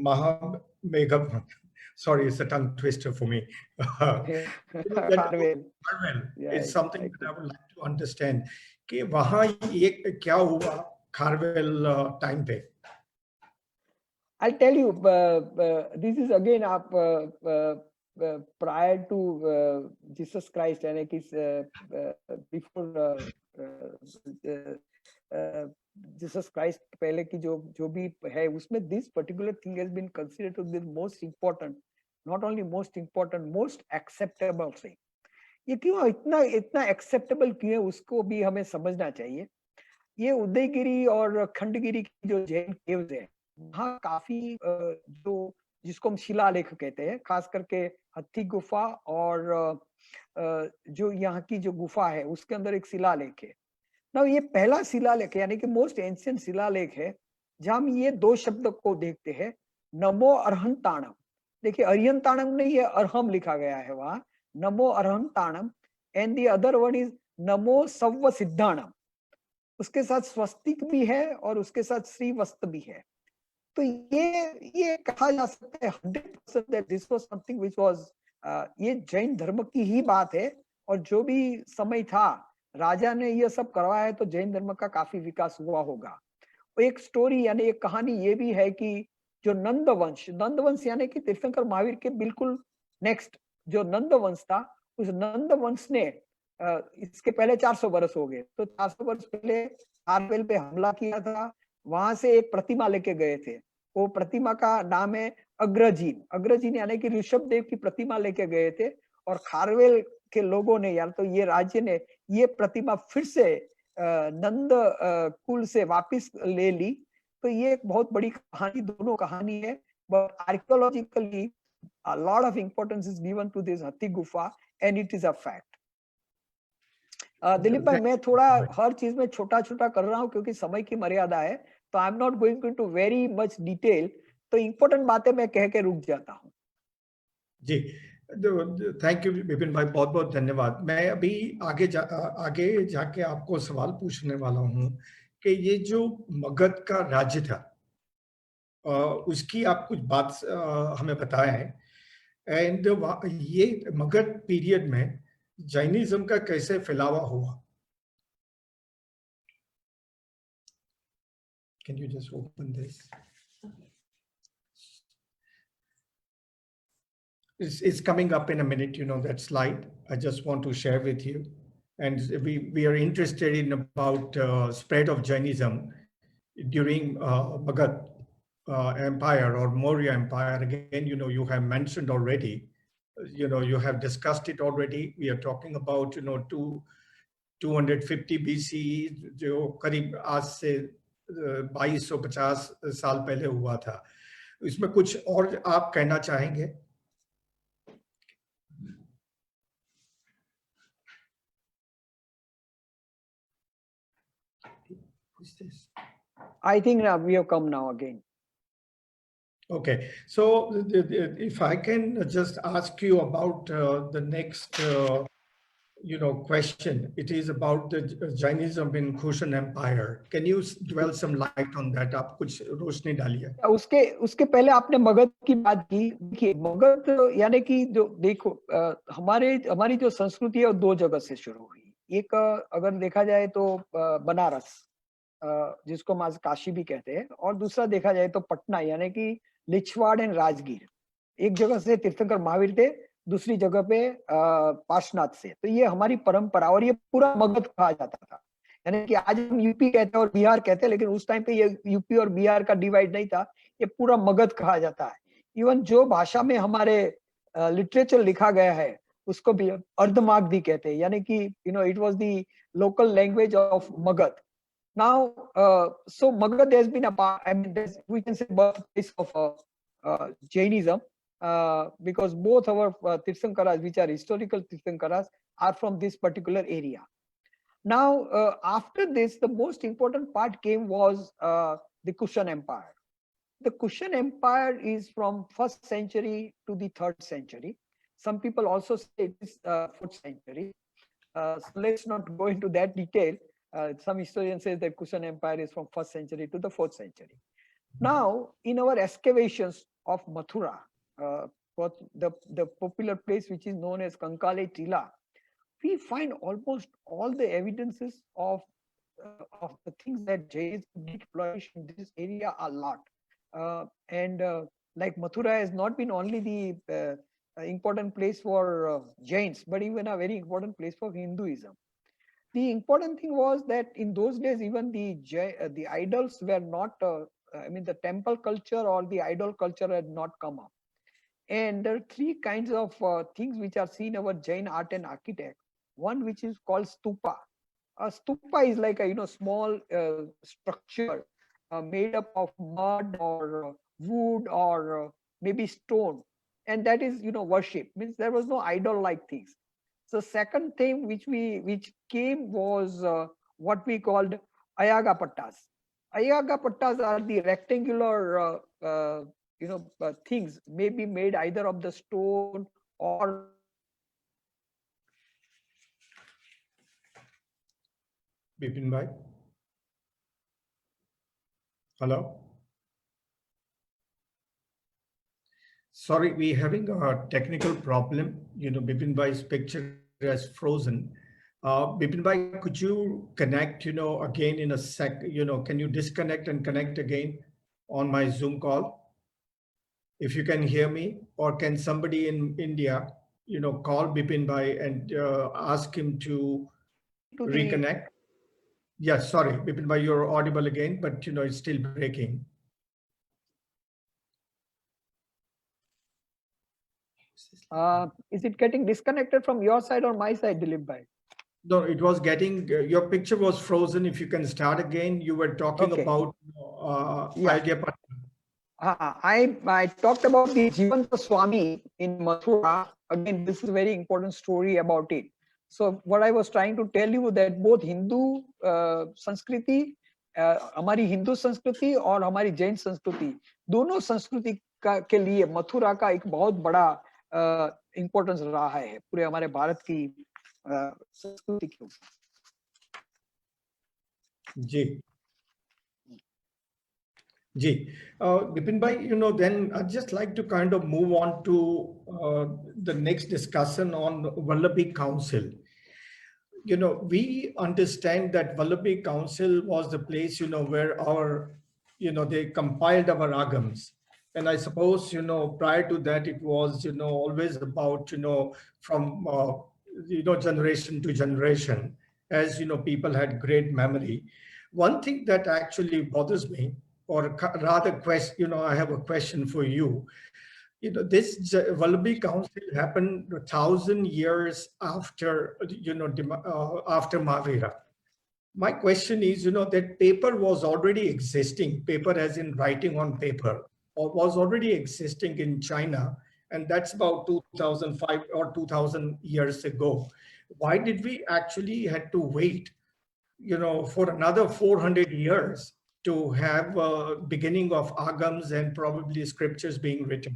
Mahamegha. Sorry, it's a tongue twister for me. That Kharavela, Marvel yeah, is something that I exactly. would like to understand. कि वहाँ ये क्या हुआ Kharavela time पे? I'll tell you, this is again prior to Jesus Christ, यानी कि before Jesus Christ पहले की जो भी है, उसमें this particular thing has been considered to be most important, not only most important, most acceptable thing. ये क्यों इतना इतना एक्सेप्टेबल क्यों है, उसको भी हमें समझना चाहिए। ये उदयगिरी और खंडगिरी की जो जैन केव्स है, वहाँ काफी जो जिसको हम शिलालेख कहते हैं, खास करके हत्थी गुफा और जो यहाँ की जो गुफा है उसके अंदर एक शिलालेख है ना। ये पहला शिलालेख है, यानी कि मोस्ट एंशिएंट शिलालेख है, जहां हम ये दो शब्द को देखते हैं, नमो अर्हंताणम। देखिए अर्हंताणम नहीं है, अर्हम लिखा गया है वहां, नमो अर्हंताणम। And the other one is नमो सव्व सिद्धाणम। उसके साथ स्वस्तिक भी है और उसके साथ श्रीवस्त भी है। तो ये कहा जा सकता है 100% that this was something which was ये जैन धर्म की ही बात है। और जो भी समय था, राजा ने ये सब करवाया है, तो जैन धर्म का काफी विकास हुआ होगा। एक स्टोरी यानी एक कहानी ये भी है कि जो नंदवंश यानी कि तीर्थंकर महावीर के बिल्कुल नेक्स्ट जो नंदवंश था, उस नंदवंश ने इसके पहले 400 वर्ष हो गए, तो 400 वर्ष पहले खारवेल पे हमला किया था। वहां से एक प्रतिमा लेके गए थे, वो प्रतिमा का नाम है अग्रजीन। अग्रजीन यानी कि ऋषभ देव की प्रतिमा लेके गए थे, और खारवेल के लोगों ने, यार तो ये राज्य ने ये प्रतिमा फिर से नंद कुल से वापिस ले ली। तो ये एक बहुत बड़ी कहानी, दोनों कहानी है। But archaeologically a lot of importance is given to this हत्ती गुफा, and it is a fact. Dilip भाई, मैं थोड़ा हर चीज में छोटा छोटा कर रहा हूँ क्योंकि समय की मर्यादा है, तो I am not going into very much detail. तो इंपॉर्टेंट बातें मैं कह के रुक जाता हूँ। जी, थैंक यू विपिन भाई, बहुत बहुत धन्यवाद। मैं अभी आगे जाके आपको सवाल पूछने वाला हूँ कि ये जो मगध का राज्य था, उसकी आप कुछ बात हमें बताएं। एंड ये मगध पीरियड में जैनिज्म का कैसे फैलावा हुआ? Can you just open this? It's coming up in a minute, that slide. I just want to share with you. And we are interested in about spread of Jainism during Magadha Empire or Maurya Empire. Again, you have mentioned already, you have discussed it already. We are talking about, 250 BCE, जो करीब आज से 2250 साल पहले हुआ था। इसमें कुछ और आप कहना चाहेंगे? Who's this? I think we have come now again. Okay, so if I can just ask you about the next, question, it is about the Jainism in KUSHAN Empire. Can you dwell some light on that? आप कुछ रोशनी डालिए। उसके पहले आपने मगध की बात की। देखिए मगध यानी कि जो देखो हमारी जो संस्कृति है वो दो जगह से शुरू हुई। एक अगर देखा जाए तो बनारस, जिसको हम आज काशी भी कहते हैं, और दूसरा देखा जाए तो पटना यानी कि लिच्छवाड़ एंड राजगीर। एक जगह से तीर्थंकर महावीर थे, दूसरी जगह पे पार्श्वनाथ से। तो ये हमारी परंपरा, और ये पूरा मगध कहा जाता था। यानी कि आज हम यूपी कहते हैं और बिहार कहते हैं, लेकिन उस टाइम पे ये यूपी और बिहार का डिवाइड नहीं था, ये पूरा मगध कहा जाता है। इवन जो भाषा में हमारे लिटरेचर लिखा गया है उसको भी अर्धमागधी कहते हैं, यानी कि it was the local language of Magadh. Now, so Magadha has been we can say birthplace of Jainism, because both our Tirthankaras, which are historical Tirthankaras, are from this particular area. Now, after this, the most important part came was the Kushan Empire. The Kushan Empire is from 1st century to the 3rd century. Some people also say it is 4th century. So let's not go into that detail. Some historians say that Kushan Empire is from 1st century to the 4th century. Now, in our excavations of Mathura, the popular place which is known as Kankale Tila, we find almost all the evidences of the things that Jainism did flourish in this area a lot. Like Mathura has not been only the important place for Jains, but even a very important place for Hinduism. The important thing was that in those days, even the idols were not, I mean, the temple culture or the idol culture had not come up. And there are 3 kinds of things which are seen in our Jain art and architect. One which is called stupa. A stupa is like a small structure made up of mud or wood or maybe stone, and that is worship. Means there was no idol like things. So second thing which came was what we called ayaga pattas. Ayaga pattas are the rectangular things, maybe made either of the stone or Bipin bhai. Hello. Sorry, we're having a technical problem. Bipin bhai's picture has frozen. Bipin bhai, could you connect, again in a sec, can you disconnect and connect again on my Zoom call? If you can hear me, or can somebody in India, call Bipin bhai and ask him to reconnect? Yes, sorry, Bipin bhai, you're audible again, but it's still breaking. Is it getting disconnected from your side or my side, Dilip bhai? No, it was getting, your picture was frozen. If you can start again, you were talking about I talked about the Jivanta Swami in Mathura. Again, this is a very important story about it. So what I was trying to tell you that both Hindu संस्कृति, हमारी हिंदू संस्कृति और हमारी जैन संस्कृति, दोनों संस्कृति के लिए मथुरा का एक बहुत बड़ा इम्पोर्टेंस रहा है पूरे हमारे भारत की संस्कृति के ऊपर. जी. Ji, Bipin bhai, then I'd just like to kind of move on to the next discussion on Vallabhi Council. We understand that Vallabhi Council was the place, where our, they compiled our agams. And I suppose, prior to that, it was, always about, from, generation to generation, as, people had great memory. One thing that actually bothers me, or rather, I have a question for you. This Vallabhi Council happened 1,000 years after, after MAHAVIR. My question is, that paper was already existing, paper as in writing on paper, or was already existing in China, and that's about 2005 or 2000 years ago. Why did we actually had to wait, for another 400 years to have a beginning of agams and probably scriptures being written?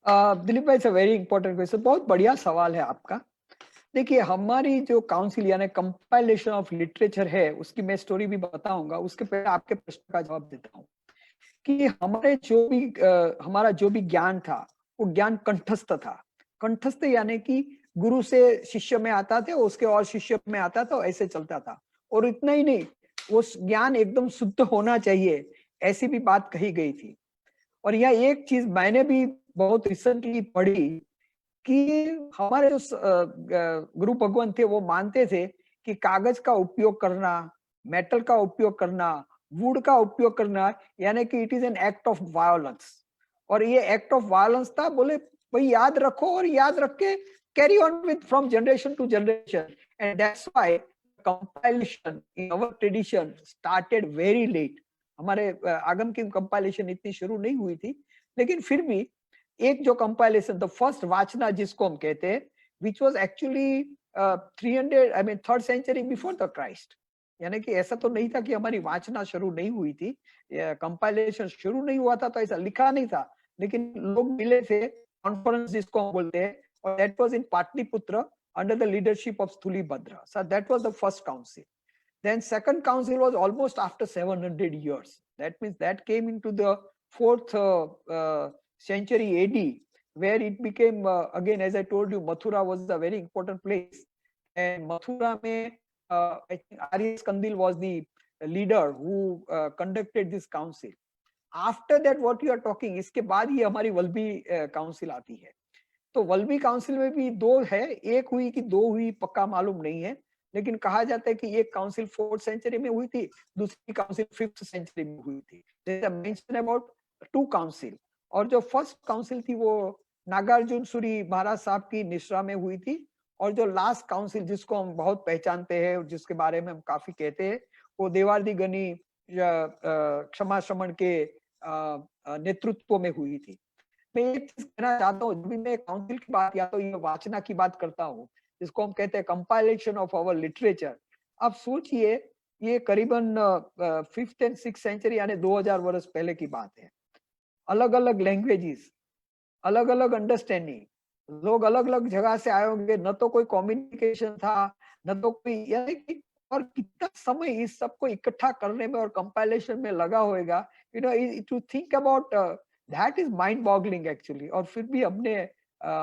Dilip भाई, it's a very important question. बहुत बढ़िया सवाल है आपका. देखिए, हमारी जो council यानी कंपाइलेशन ऑफ लिटरेचर है, उसकी मैं स्टोरी भी बताऊंगा. उसके पहले आपके प्रश्न का जवाब देता हूँ कि हमारा जो भी ज्ञान था, वो ज्ञान कंठस्थ था. कंठस्थ यानी कि गुरु से शिष्य में आता था, उसके और शिष्य में आता था, ऐसे चलता था. और इतना ही नहीं, वो ज्ञान एकदम शुद्ध होना चाहिए, ऐसी भी बात कही गई थी. और यह एक चीज मैंने भी बहुत रिसेंटली पढ़ी कि हमारे जो गुरु भगवान थे, वो मानते थे कि कागज का उपयोग करना, मेटल का उपयोग करना, वुड का उपयोग करना, यानी कि it is an act of violence. और ये एक्ट ऑफ वायलेंस था. बोले भाई याद रखो और याद रख के carry on with from generation to generation. And that's why compilation in our tradition started very late. हमारे आगम की कंपाइलेशन इतनी शुरू नहीं हुई थी, लेकिन फिर भी एक जो कंपाइलेशन, द फर्स्ट वाचना जिसको हम कहते हैं, which was actually 300 I mean 3rd century before the Christ. यानी कि ऐसा तो नहीं था कि हमारी वाचना शुरू नहीं हुई थी, कंपाइलेशन शुरू नहीं हुआ था तो ऐसा लिखा नहीं था, लेकिन लोग मिले थे, कॉन्फ्रेंस जिसको हम बोलते हैं, और that was in Pataliputra under the leadership of Thulibhadra. So that was the first council. Then second council was almost after 700 years. That means that came into the 4th century AD, where it became again, as I told you, Mathura was a very important place, and Mathura mein I think Arya Skandil was the leader who conducted this council. After that, what you are talking, इसके बाद ही हमारी Vallabhi council आती है। तो Vallabhi council में भी 2 है, एक हुई कि 2 हुई पक्का मालूम नहीं है, लेकिन कहा जाता है कि एक काउंसिल 4th सेंचुरी में हुई थी, दूसरी काउंसिल 5th सेंचुरी में हुई थी। जैसे मेंशन अबाउट 2 काउंसिल, और जो फर्स्ट काउंसिल थी वो नागार्जुन सूरी महाराज साहब की निश्रा में हुई थी, और जो लास्ट काउंसिल जिसको हम बहुत पहचानते हैं, जिसके बारे में हम काफी कहते हैं, वो देवार्दी गनी क्षमा श्रमण के नेतृत्व में हुई थी। मैं एक चीज कहना चाहता हूँ, जब भी मैं काउंसिल की बात या तो ये वाचना की बात करता हूँ, जिसको हम कहते हैं कंपाइलेशन ऑफ आवर लिटरेचर, आप सोचिए ये करीबन 5th and 6th सेंचुरी यानी 2000 वर्ष पहले की बात है। अलग अलग लैंग्वेजेस, अलग अलग अंडरस्टैंडिंग, लोग अलग अलग जगह से आए होंगे, न तो कोई कम्युनिकेशन था, न तो कोई, यानी कि और कितना समय इस सबको इकट्ठा करने में और कंपाइलेशन में लगा होगा, you know, to think about that is mind boggling actually. और फिर भी हमने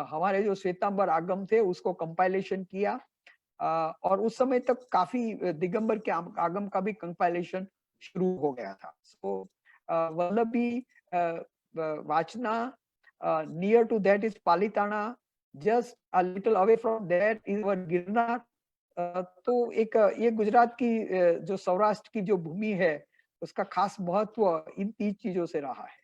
हमारे जो श्वेतांबर आगम थे उसको कंपाइलेशन किया, और उस समय तक काफी दिगंबर के आगम का भी कंपाइलेशन शुरू हो गया था। So Vallabhi Vachana, near to that is Palitana, just a little away from that is where Girnar. तो एक ये गुजरात की जो सौराष्ट्र की जो भूमि है उसका खास महत्व इन 3 चीजों से रहा है।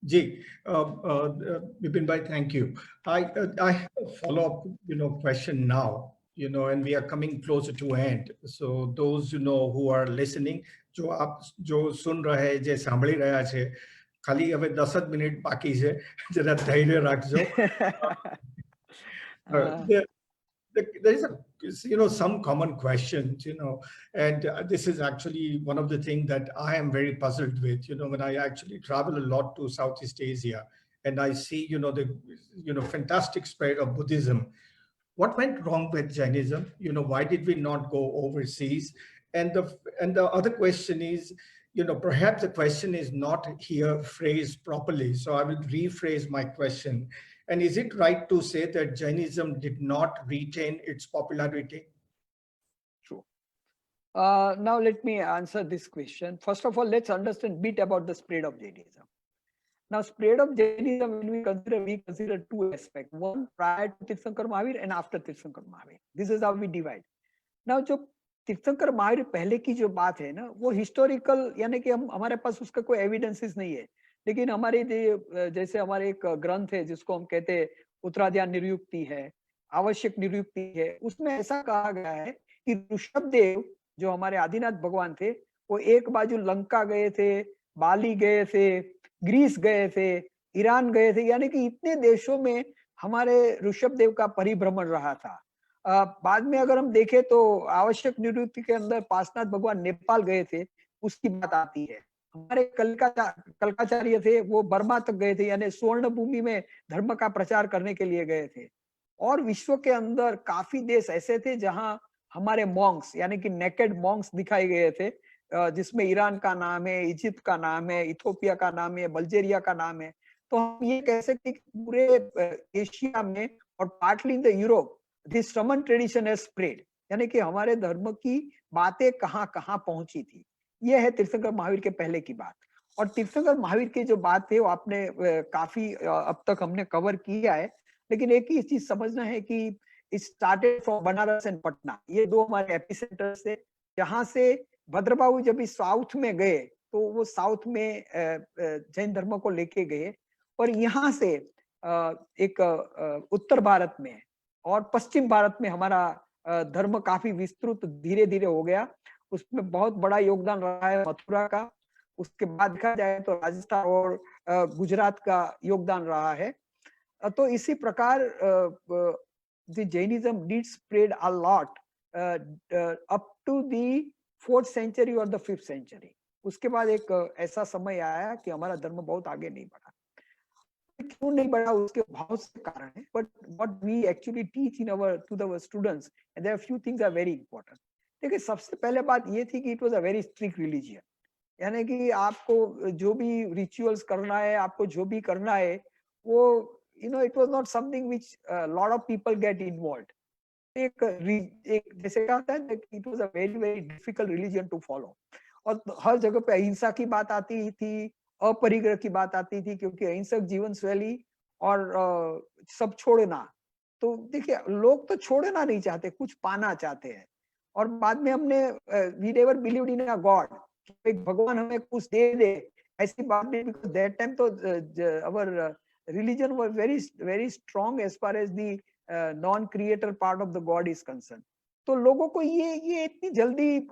जी, Bipin bhai, thank you. I have a follow-up, question now, and we are coming closer to end. So those who are listening, जो सुन रहे जे સાંભળી રહ્યા છે, ખાલી હવે 10 જ મિનિટ બાકી છે, જરા ધૈર્ય રાખજો. There is some common questions, and this is actually one of the things that I am very puzzled with, when I actually travel a lot to Southeast Asia and I see, the fantastic spread of Buddhism. What went wrong with Jainism? Why did we not go overseas? And the other question is, perhaps the question is not here phrased properly. So I will rephrase my question. And is it right to say that Jainism did not retain its popularity? True. Now let me answer this question. First of all, let's understand a bit about the spread of Jainism. Now, spread of Jainism, when we consider 2 aspects. One, prior to Tirthankar Mahavir and after Tirthankar Mahavir. This is how we divide. Now, जो तीर्थंकर महावीर पहले की जो बात है ना, वो historical, यानी कि हमारे पास उसका कोई एविडेंसेस नहीं है, लेकिन हमारे जैसे हमारे एक ग्रंथ है जिसको हम कहते हैं उत्तराध्यान निरुक्ति है, आवश्यक निरुक्ति है, उसमें ऐसा कहा गया है कि ऋषभदेव जो हमारे आदिनाथ भगवान थे, वो एक बाजू लंका गए थे, बाली गए थे, ग्रीस गए थे, ईरान गए थे, यानी कि इतने देशों में हमारे ऋषभदेव का परिभ्रमण रहा था। बाद में अगर हम देखें तो आवश्यक निवृत्ति के अंदर पार्श्वनाथ भगवान नेपाल गए थे, उसकी बात आती है। हमारे कलकाचार्य थे, वो बर्मा तक गए थे, यानी स्वर्ण भूमि में धर्म का प्रचार करने के लिए गए थे। और विश्व के अंदर काफी देश ऐसे थे जहां हमारे मॉन्क्स, यानी कि नेकेड मॉन्क्स दिखाए गए थे, जिसमें ईरान का नाम है, इजिप्ट का नाम है, इथियोपिया का नाम है, बल्गेरिया का नाम है। तो हम ये कह सकते कि पूरे एशिया में और partly in the Europe this श्रमण ट्रेडिशन हैज स्प्रेड, यानी कि हमारे धर्म की बातें कहां कहां पहुंची थी। ये है तीर्थंकर महावीर के पहले की बात। और तीर्थंकर महावीर की जो बात है वो आपने काफी अब तक हमने कवर किया है, लेकिन एक ही चीज समझना है कि it started from Banaras and Patna, ये 2 हमारे एपिसेंटर्स थे, जहां से भद्रबाहु जब इस साउथ में गए तो वो साउथ में जैन धर्म को लेके गए, और यहाँ से एक उत्तर भारत में और पश्चिम भारत में हमारा धर्म काफी विस्तृत धीरे धीरे हो गया। उसमें बहुत बड़ा योगदान रहा है मथुरा का, उसके बाद देखा जाए तो राजस्थान और गुजरात का योगदान रहा है। तो इसी प्रकार the Jainism did spread a lot up to the 4th century or the 5th century. उसके बाद एक ऐसा समय आया कि हमारा धर्म बहुत आगे नहीं बढ़ा। क्यों नहीं बढ़ा उसके बहुत से कारण है, but what we actually teach in our to the students, and there are few things are very important. देखिए सबसे पहले बात ये थी कि it was a very strict religion, यानी कि आपको जो भी रिचुअल्स करना है, आपको जो भी करना है, वो it was not something which a lot of people get involved. एक जैसे क्या होता है, it was a very very difficult religion to follow, और हर जगह पे अहिंसा की बात आती थी, अपरिग्रह की बात आती थी, क्योंकि अहिंसक जीवन शैली और सब छोड़ना। तो देखिए लोग तो छोड़ना नहीं चाहते, कुछ पाना चाहते हैं। और बाद में हमने we never believed in a God, एक भगवान हमें कुछ दे दे, ऐसी बात नहीं, because that time तो our religion was very very strong as far as the non-creator part of the God is concerned. तो लोगों को ये इतनी जल्दी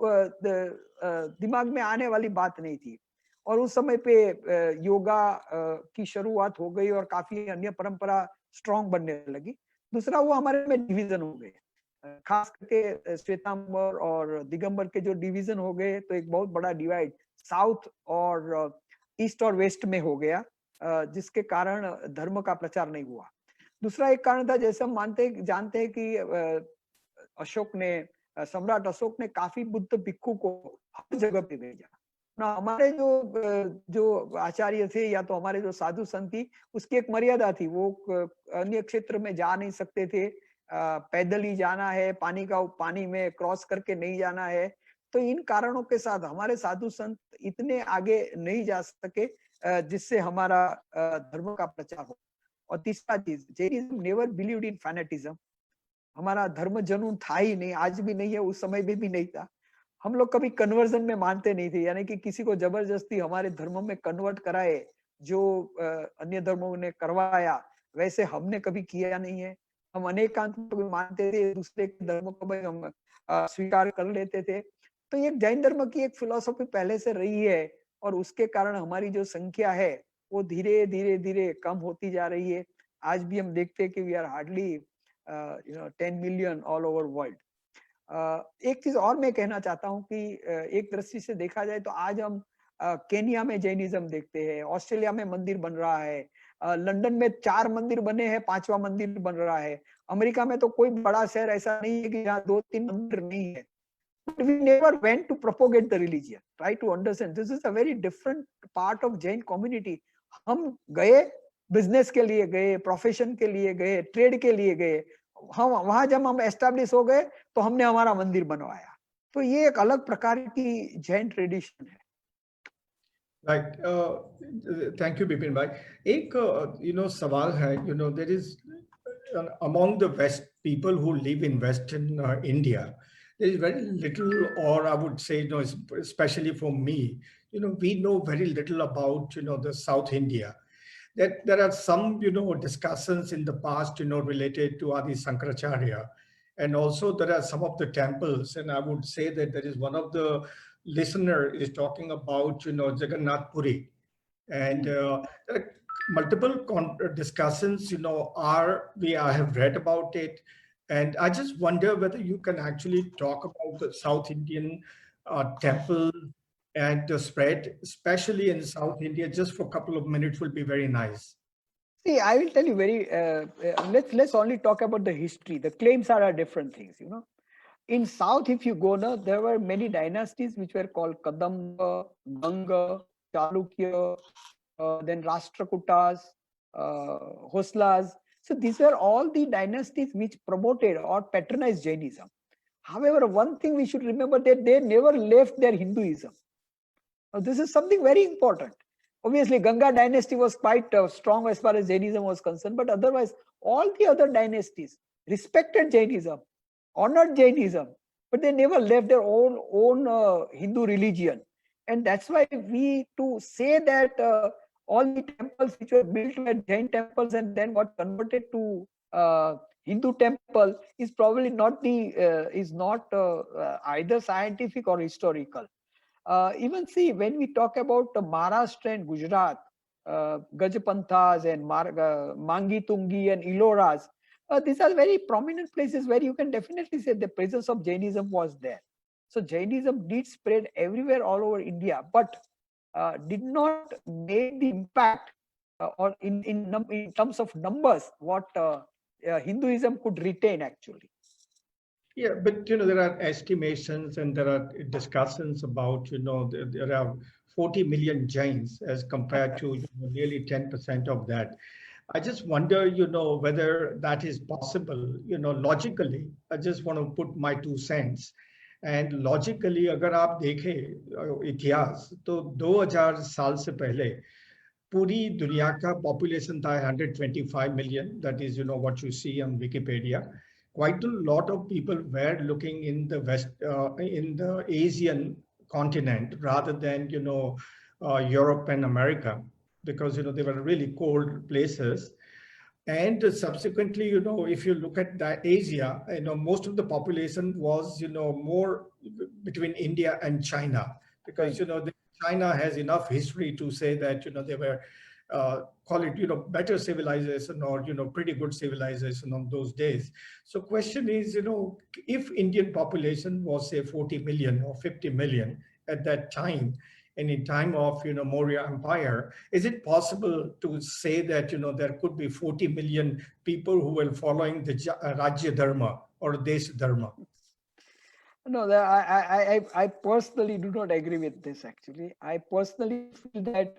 दिमाग में आने वाली बात नहीं थी। और उस समय पे योगा की शुरुआत हो गई और काफी अन्य परंपरा स्ट्रॉन्ग बनने लगी। दूसरा वो हमारे में डिवीजन हो गए, खास करके श्वेतांबर और दिगंबर के जो डिवीजन हो गए, तो एक बहुत बड़ा डिवाइड साउथ और ईस्ट और वेस्ट में हो गया, जिसके कारण धर्म का प्रचार नहीं हुआ। दूसरा एक कारण था, जैसे हम जानते हैं कि अशोक ने, सम्राट अशोक ने काफी बुद्ध भिक्षु को हर जगह पे भेजा ना। हमारे जो आचार्य थे या तो हमारे जो साधु संत थी, उसकी एक मर्यादा थी, वो अन्य क्षेत्र में जा नहीं सकते थे, पैदल ही जाना है, पानी में क्रॉस करके नहीं जाना है। तो इन कारणों के साथ हमारे साधु संत इतने आगे नहीं जा सके जिससे हमारा धर्म का प्रचार हो। और तीसरा चीज, Jainism never believed in fanaticism. हमारा धर्म जनून था ही नहीं, आज भी नहीं है, उस समय में भी नहीं था। हम लोग कभी कन्वर्जन में मानते नहीं थे, यानी कि किसी को जबरदस्ती हमारे धर्म में कन्वर्ट कराए, जो अन्य धर्मों ने करवाया, वैसे हमने कभी किया नहीं है। हम अनेकांत को मानते थे, दूसरे के धर्म को भी हम स्वीकार कर लेते थे। तो ये जैन धर्म की एक फिलॉसफी पहले से रही है, और उसके कारण हमारी जो संख्या है वो धीरे धीरे कम होती जा रही है। आज भी हम देखते हैं कि we are hardly 10 million all over world. एक चीज और मैं कहना चाहता हूँ कि एक दृष्टि से देखा जाए तो आज हम केनिया में जैनिज्म देखते हैं, ऑस्ट्रेलिया में मंदिर बन रहा है, लंदन में 4 मंदिर बने हैं, 5वां मंदिर बन रहा है, अमेरिका में तो कोई बड़ा शहर ऐसा नहीं है कि जहाँ 2-3 मंदिर नहीं है। But we never went to propagate the religion, try to understand. This is a very different part of Jain community. हम गए, बिजनेस के लिए गए, प्रोफेशन के लिए गए, ट्रेड के लिए गए, हम वहां जब हम एस्टेब्लिश हो गए तो हमने हमारा मंदिर बनवाया। तो ये एक अलग प्रकार की जैन ट्रेडिशन है। राइट, थैंक यू बिपिन भाई। एक सवाल है, there is among the West people who live in Western India, there is very little, or I would say, especially for me, we know very little about, the South India. That there are some, discussions in the past, related to Adi Sankaracharya, and also there are some of the temples, and I would say that there is one of the listener is talking about, Jagannath Puri, and there are multiple discussions, I have read about it, and I just wonder whether you can actually talk about the South Indian temple and the spread, especially in South India, just for a couple of minutes will be very nice. See, I will tell you let's only talk about the history. The claims are different things, In South, if you go now, there were many dynasties which were called Kadamba, Ganga, Chalukya, then Rashtrakutas, Hoslas. So these were all the dynasties which promoted or patronized Jainism. However, one thing we should remember, that they never left their Hinduism. Now, this is something very important. Obviously, Ganga dynasty was quite strong as far as Jainism was concerned, but otherwise, all the other dynasties respected Jainism, honored Jainism, but they never left their own Hindu religion. And that's why to say that all the temples which were built were Jain temples and then got converted to Hindu temple is probably not either scientific or historical. Even see, when we talk about Maharashtra and Gujarat, Gajpanthas and Mangi Tungi and Iloras, these are very prominent places where you can definitely say the presence of Jainism was there. So Jainism did spread everywhere all over India, but did not make the impact or in terms of numbers what Hinduism could retain actually. Yeah, but there are estimations and there are discussions about there are 40 million Jains as compared to nearly 10% of that. I just wonder, whether that is possible, logically. I just want to put my 2 cents. And logically, अगर आप देखें इतिहास तो 2000 साल से पहले पूरी दुनिया का population था 125 million. That is, what you see on Wikipedia. Quite a lot of people were looking in the in the Asian continent rather than, Europe and America, because, they were really cold places. And subsequently, if you look at the Asia, most of the population was, more between India and China, because, China has enough history to say that, they were, call it, better civilization or, pretty good civilization on those days. So question is, if Indian population was say 40 million or 50 million at that time, and in time of, Maurya Empire, is it possible to say that, there could be 40 million people who were following the Rajya Dharma or Desh Dharma? No, I personally do not agree with this actually. I personally feel that,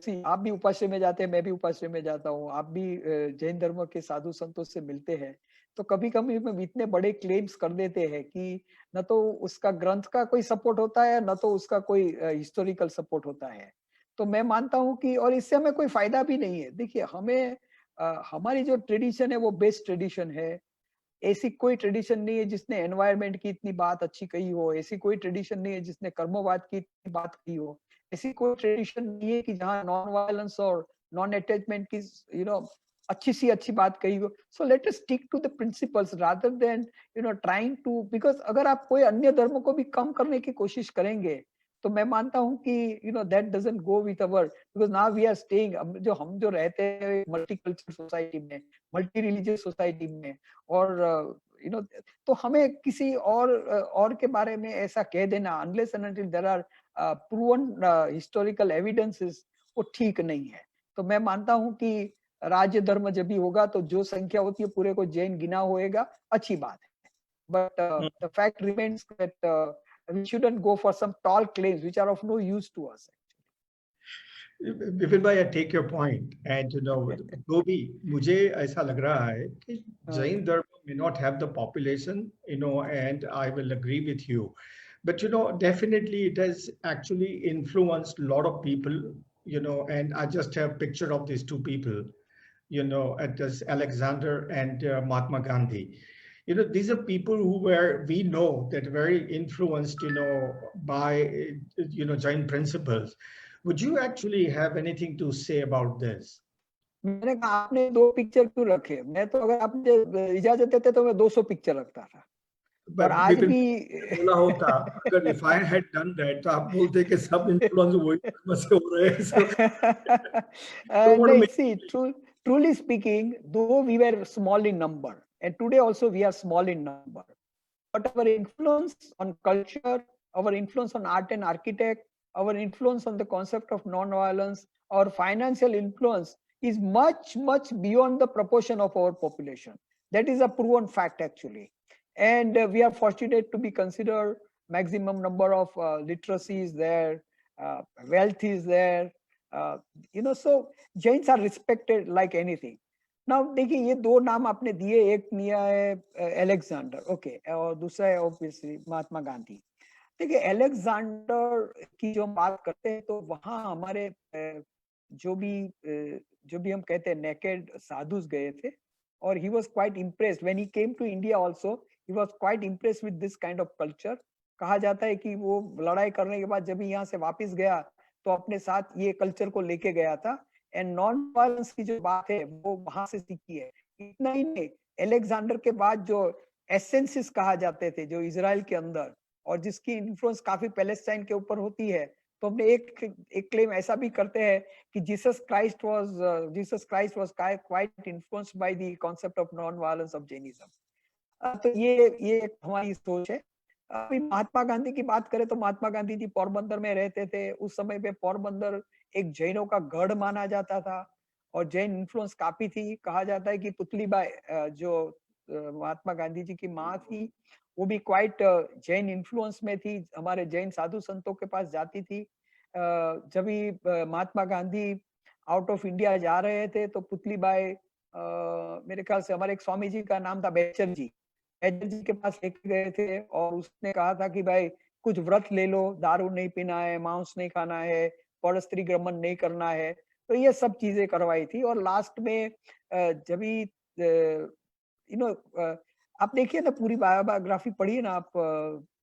see, आप भी उपाश्रय में जाते हैं, मैं भी उपाश्रय में जाता हूँ, आप भी जैन धर्म के साधु संतों से मिलते हैं, तो कभी कभी हम इतने बड़े क्लेम्स कर देते हैं कि न तो उसका ग्रंथ का कोई सपोर्ट होता है, न तो उसका कोई हिस्टोरिकल सपोर्ट होता है. तो मैं मानता हूँ कि, और इससे हमें कोई फायदा भी नहीं है. देखिए, हमें हमारी जो ट्रेडिशन है वो बेस्ट ट्रेडिशन है. ऐसी कोई ट्रेडिशन नहीं है जिसने एनवायरनमेंट की इतनी बात अच्छी कही हो, ऐसी कोई ट्रेडिशन नहीं है जिसने कर्मवाद की इतनी बात कही हो, ऐसी कोई ट्रेडिशन नहीं है कि जहां नॉन वायलेंस और नॉन अटैचमेंट की अच्छी सी अच्छी बात कही हो. So let us stick to the principles rather than trying to, because अगर आप कोई अन्य धर्म को भी कम करने की कोशिश करेंगे तो मैं मानता हूं कि that doesn't go with our, because now we are staying, हम जो रहते हैं मल्टी कल्चर सोसाइटी में, मल्टी रिलीजियस सोसाइटी में, और तो हमें किसी और के बारे में ऐसा कह देना unless and until there are proven historical evidences, वो ठीक नहीं है. तो मैं मानता हूं कि राज्य धर्म जब भी होगा तो जो संख्या होती है पूरे को जैन गिना होएगा, अच्छी बात है. But the fact remains that we shouldn't go for some tall claims which are of no use to us. Bipin bhai, I take your point, and though भी मुझे ऐसा लग रहा है कि Jain Dharma may not have the population, and I will agree with you, but definitely it has actually influenced a lot of people, and I just have a picture of these two people, at this Alexander and Mahatma Gandhi. These are people who we know that very influenced, by, Jain principles. Would you actually have anything to say about this? मैंने कहा आपने 2 picture क्यों रखे? मैं तो अगर आप मुझे इजाजत देते तो मैं 200 पिक्चर रखता था. और आज भी बोला होता, अगर if I had done that, तो आप बोलते कि सब इन्फ्लुएंस वही से हो रहे हैं. No, see, truly speaking, though we were small in number, and today also we are small in number, but our influence on culture, our influence on art and architect, our influence on the concept of non-violence, our financial influence is much, much beyond the proportion of our population. That is a proven fact actually. And we are fortunate to be considered maximum number of literacy is there, wealth is there, so Jains are respected like anything. Now देखिए, ये 2 नाम आपने दिए, एक दिया है Alexander, okay, और दूसरा है ऑब्वियसली महात्मा गांधी. देखिए, एलेक्जेंडर की जो बात करते हैं तो वहाँ हमारे जो भी हम कहते हैं नेकेड साधुस गए थे, और he was quite impressed when he came to India also. He was quite impressed with this kind of culture. कहा जाता है कि वो लड़ाई करने के बाद जब यहाँ से वापस गया तो अपने साथ ये कल्चर को लेके गया था, एंड नॉन वायलेंस की जो बात है वो वहां से सीखी है. इतना ही नहीं, एलेक्जेंडर के बाद जो एसेंसिस कहा जाते थे जो इजराइल के अंदर, और जिसकी इन्फ्लुएंस काफी पैलेस्टाइन के ऊपर होती है, तो हमने एक क्लेम ऐसा भी करते हैं कि Jesus Christ was quite influenced by the concept of non violence of Jainism. तो ये एक हमारी सोच है। अभी महात्मा गांधी की बात करें तो महात्मा गांधी जी पोरबंदर में रहते थे। उस समय पे पोरबंदर एक जैनों का गढ़ माना जाता था और जैन इन्फ्लुएंस काफी थी। कहा जाता है कि पुतलीबाई जो महात्मा गांधी जी की माँ थी, वो भी क्वाइट जैन इन्फ्लुएंस में थी, हमारे जैन साधु संतों के पास जाती थी। जब भी Mahatma Gandhi out of India जा रहे थे तो पुतलीबाई मेरे ख्याल से हमारे एक स्वामी जी का नाम था बेचर जी के पास लेके गए थे और उसने कहा था कि भाई कुछ व्रत ले लो, दारू नहीं पीना है, मांस नहीं खाना है, परस्त्री गमन नहीं करना है। तो ये सब चीजें करवाई थी। और लास्ट में जब भी आप देखिए ना, पूरी बायोग्राफी पढ़िए ना आप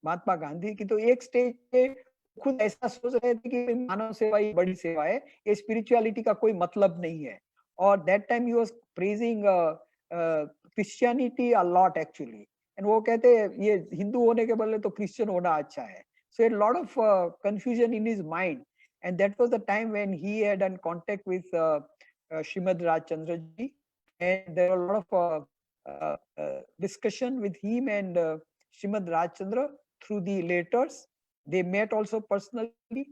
महात्मा गांधी की, तो एक स्टेज पे खुद ऐसा सोच रहे थे कि मानव सेवा ही बड़ी सेवा है, ये स्पिरिचुअलिटी का कोई मतलब नहीं है। और that time he was praising Christianity a lot actually. And वो कहते हैं ये हिंदू होने के बदले तो क्रिश्चियन होना अच्छा है। सो a lot of confusion in his mind, and that was the time when he had in contact with Srimad Rajchandra ji, and there were a lot of discussion with him and Srimad Rajchandra through the letters. They met also personally,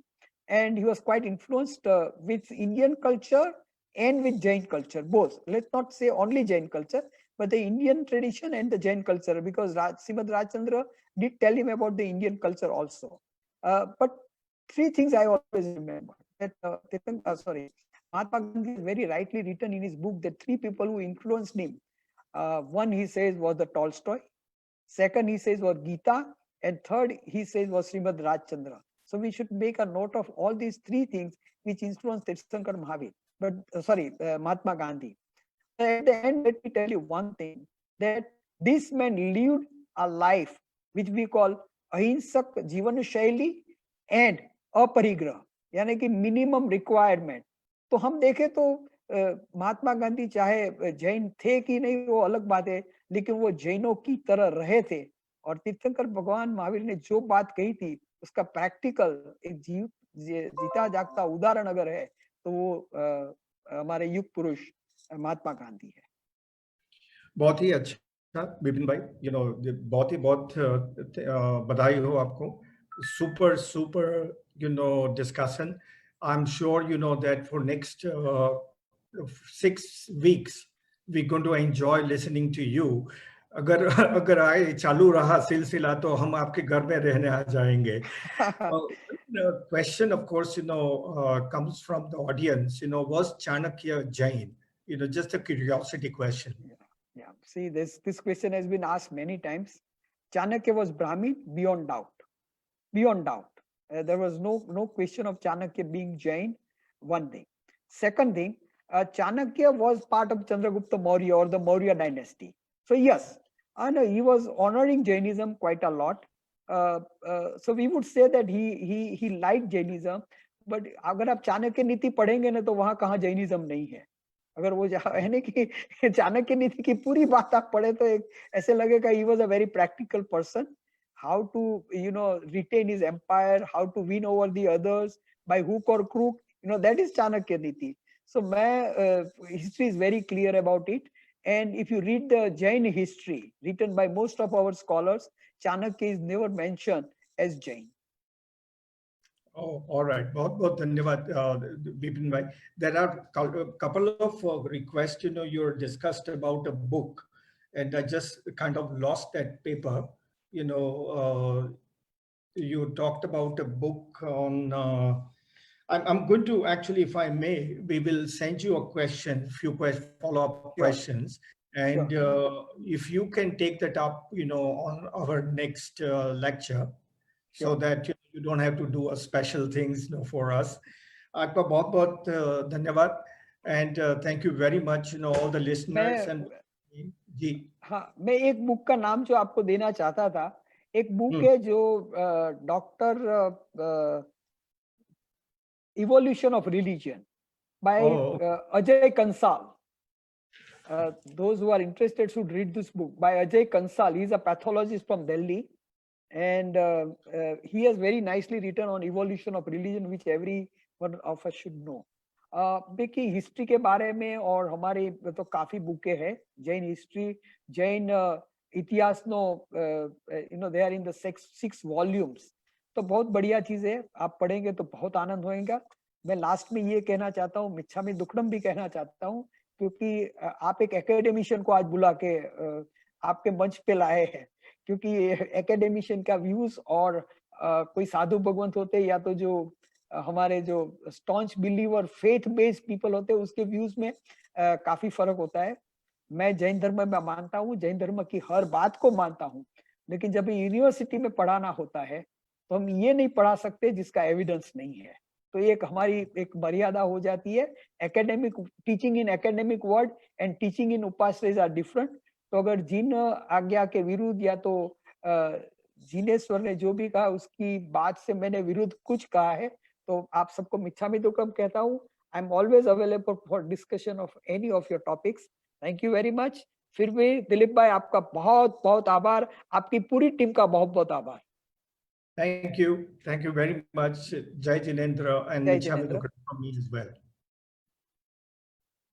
and he was quite influenced with Indian culture and with Jain culture, both. Let's not say only Jain culture, but the Indian tradition and the Jain culture, because Srimad Rajchandra did tell him about the Indian culture also. But three things I always remember. That Mahatma Gandhi has very rightly written in his book that three people who influenced him. One he says was the Tolstoy. Second he says was Gita, and third he says was Srimad Rajchandra. So we should make a note of all these three things which influenced Tirthankar Mahavir, but Mahatma Gandhi. At the end, let me tell you one thing, that this man lived a life which we call अहिंसक जीवन शैली and अपरिग्रह, यानी कि minimum requirement. तो हम देखें तो महात्मा गांधी चाहे जैन थे कि नहीं वो अलग बात है, लेकिन वो जैनों की तरह रहे थे। और तीर्थंकर भगवान महावीर ने जो बात कही थी उसका प्रैक्टिकल एक जीता जागता उदाहरण अगर है तो वो हमारे युग पुरुष महात्मा गांधी है। बहुत ही अच्छा विपिन भाई, बहुत बधाई हो आपको। Super super discussion. I am sure that for next 6 weeks we're going to enjoy listening to you. अगर आए चालू रहा सिलसिला तो हम आपके घर में रहने आ जाएंगे। The question, of course, comes from the audience. Was Chanakya Jain? Just a curiosity question. Yeah. See, this question has been asked many times. Chanakya was Brahmin beyond doubt. Beyond doubt. There was no question of Chanakya being Jain. One thing. Second thing, Chanakya was part of Chandragupta Maurya or the Maurya dynasty. So yes, and he was honoring Jainism quite a lot. So we would say that he liked Jainism. But अगर आप चाणक्य नीति पढ़ेंगे ना तो वहां कहाँ Jainism नहीं है। अगर वो है ना कि चाणक्य नीति की पूरी बात आप पढ़े तो ऐसे लगेगा he was a very practical person. How to retain his empire, how to win over the others by hook or crook, that is Chanakya Niti. So history is very clear about it. And if you read the Jain history written by most of our scholars, Chanakya is never mentioned as Jain. Oh, all right. बहुत धन्यवाद Bipin bhai. There are a couple of requests. You discussed about a book, and I just kind of lost that paper. You talked about a book on. I'm going to actually, if I may, we will send you a question, few follow-up questions, and if you can take that up, on our next lecture, so that you don't have to do a special things for us. आपका बहुत धन्यवाद, and thank you very much, all the listeners and जी। हाँ, मैं एक book का नाम जो आपको देना चाहता था, एक बुक है जो doctor Evolution of Religion by Ajay Kansal. Those who are interested should read this book by Ajay Kansal. He is a pathologist from Delhi, and he has very nicely written on evolution of religion, which every one of us should know. देखिए history के बारे में और हमारे तो काफी बुकें हैं, जैन हिस्ट्री, जैन इतिहास no they are in the 6 volumes, तो बहुत बढ़िया चीज है, आप पढ़ेंगे तो बहुत आनंद होएगा। मैं लास्ट में ये कहना चाहता हूँ, मिच्छामि दुक्कडम भी कहना चाहता हूँ, क्योंकि आप एक एकेडमिशियन को आज बुला के आपके मंच पे लाए हैं, क्योंकि एकेडमिशियन का व्यूज और कोई साधु भगवंत होते या तो जो हमारे जो staunch believer faith based people होते हैं उसके व्यूज में काफी फर्क होता है। मैं जैन धर्म में मानता हूँ, जैन धर्म की हर बात को मानता हूँ, लेकिन जब यूनिवर्सिटी में पढ़ाना होता है तो हम ये नहीं पढ़ा सकते जिसका एविडेंस नहीं है, तो एक हमारी एक मर्यादा हो जाती है। Academic teaching in academic world and teaching in upasanas are different. तो अगर जिन आज्ञा के विरुद्ध या तो जिनेश्वर ने जो भी कहा उसकी बात से मैंने विरुद्ध कुछ कहा है तो आप सबको मिच्छामि दुक्कडम कहता हूँ। I am always available for discussion of any of your topics. Thank you very much. फिर भी दिलीप भाई आपका बहुत बहुत आभार, आपकी पूरी टीम का बहुत बहुत आभार। Thank you very much, Jai Jinendra and Jai Michhami Jinendra. Dukkadam from me as well.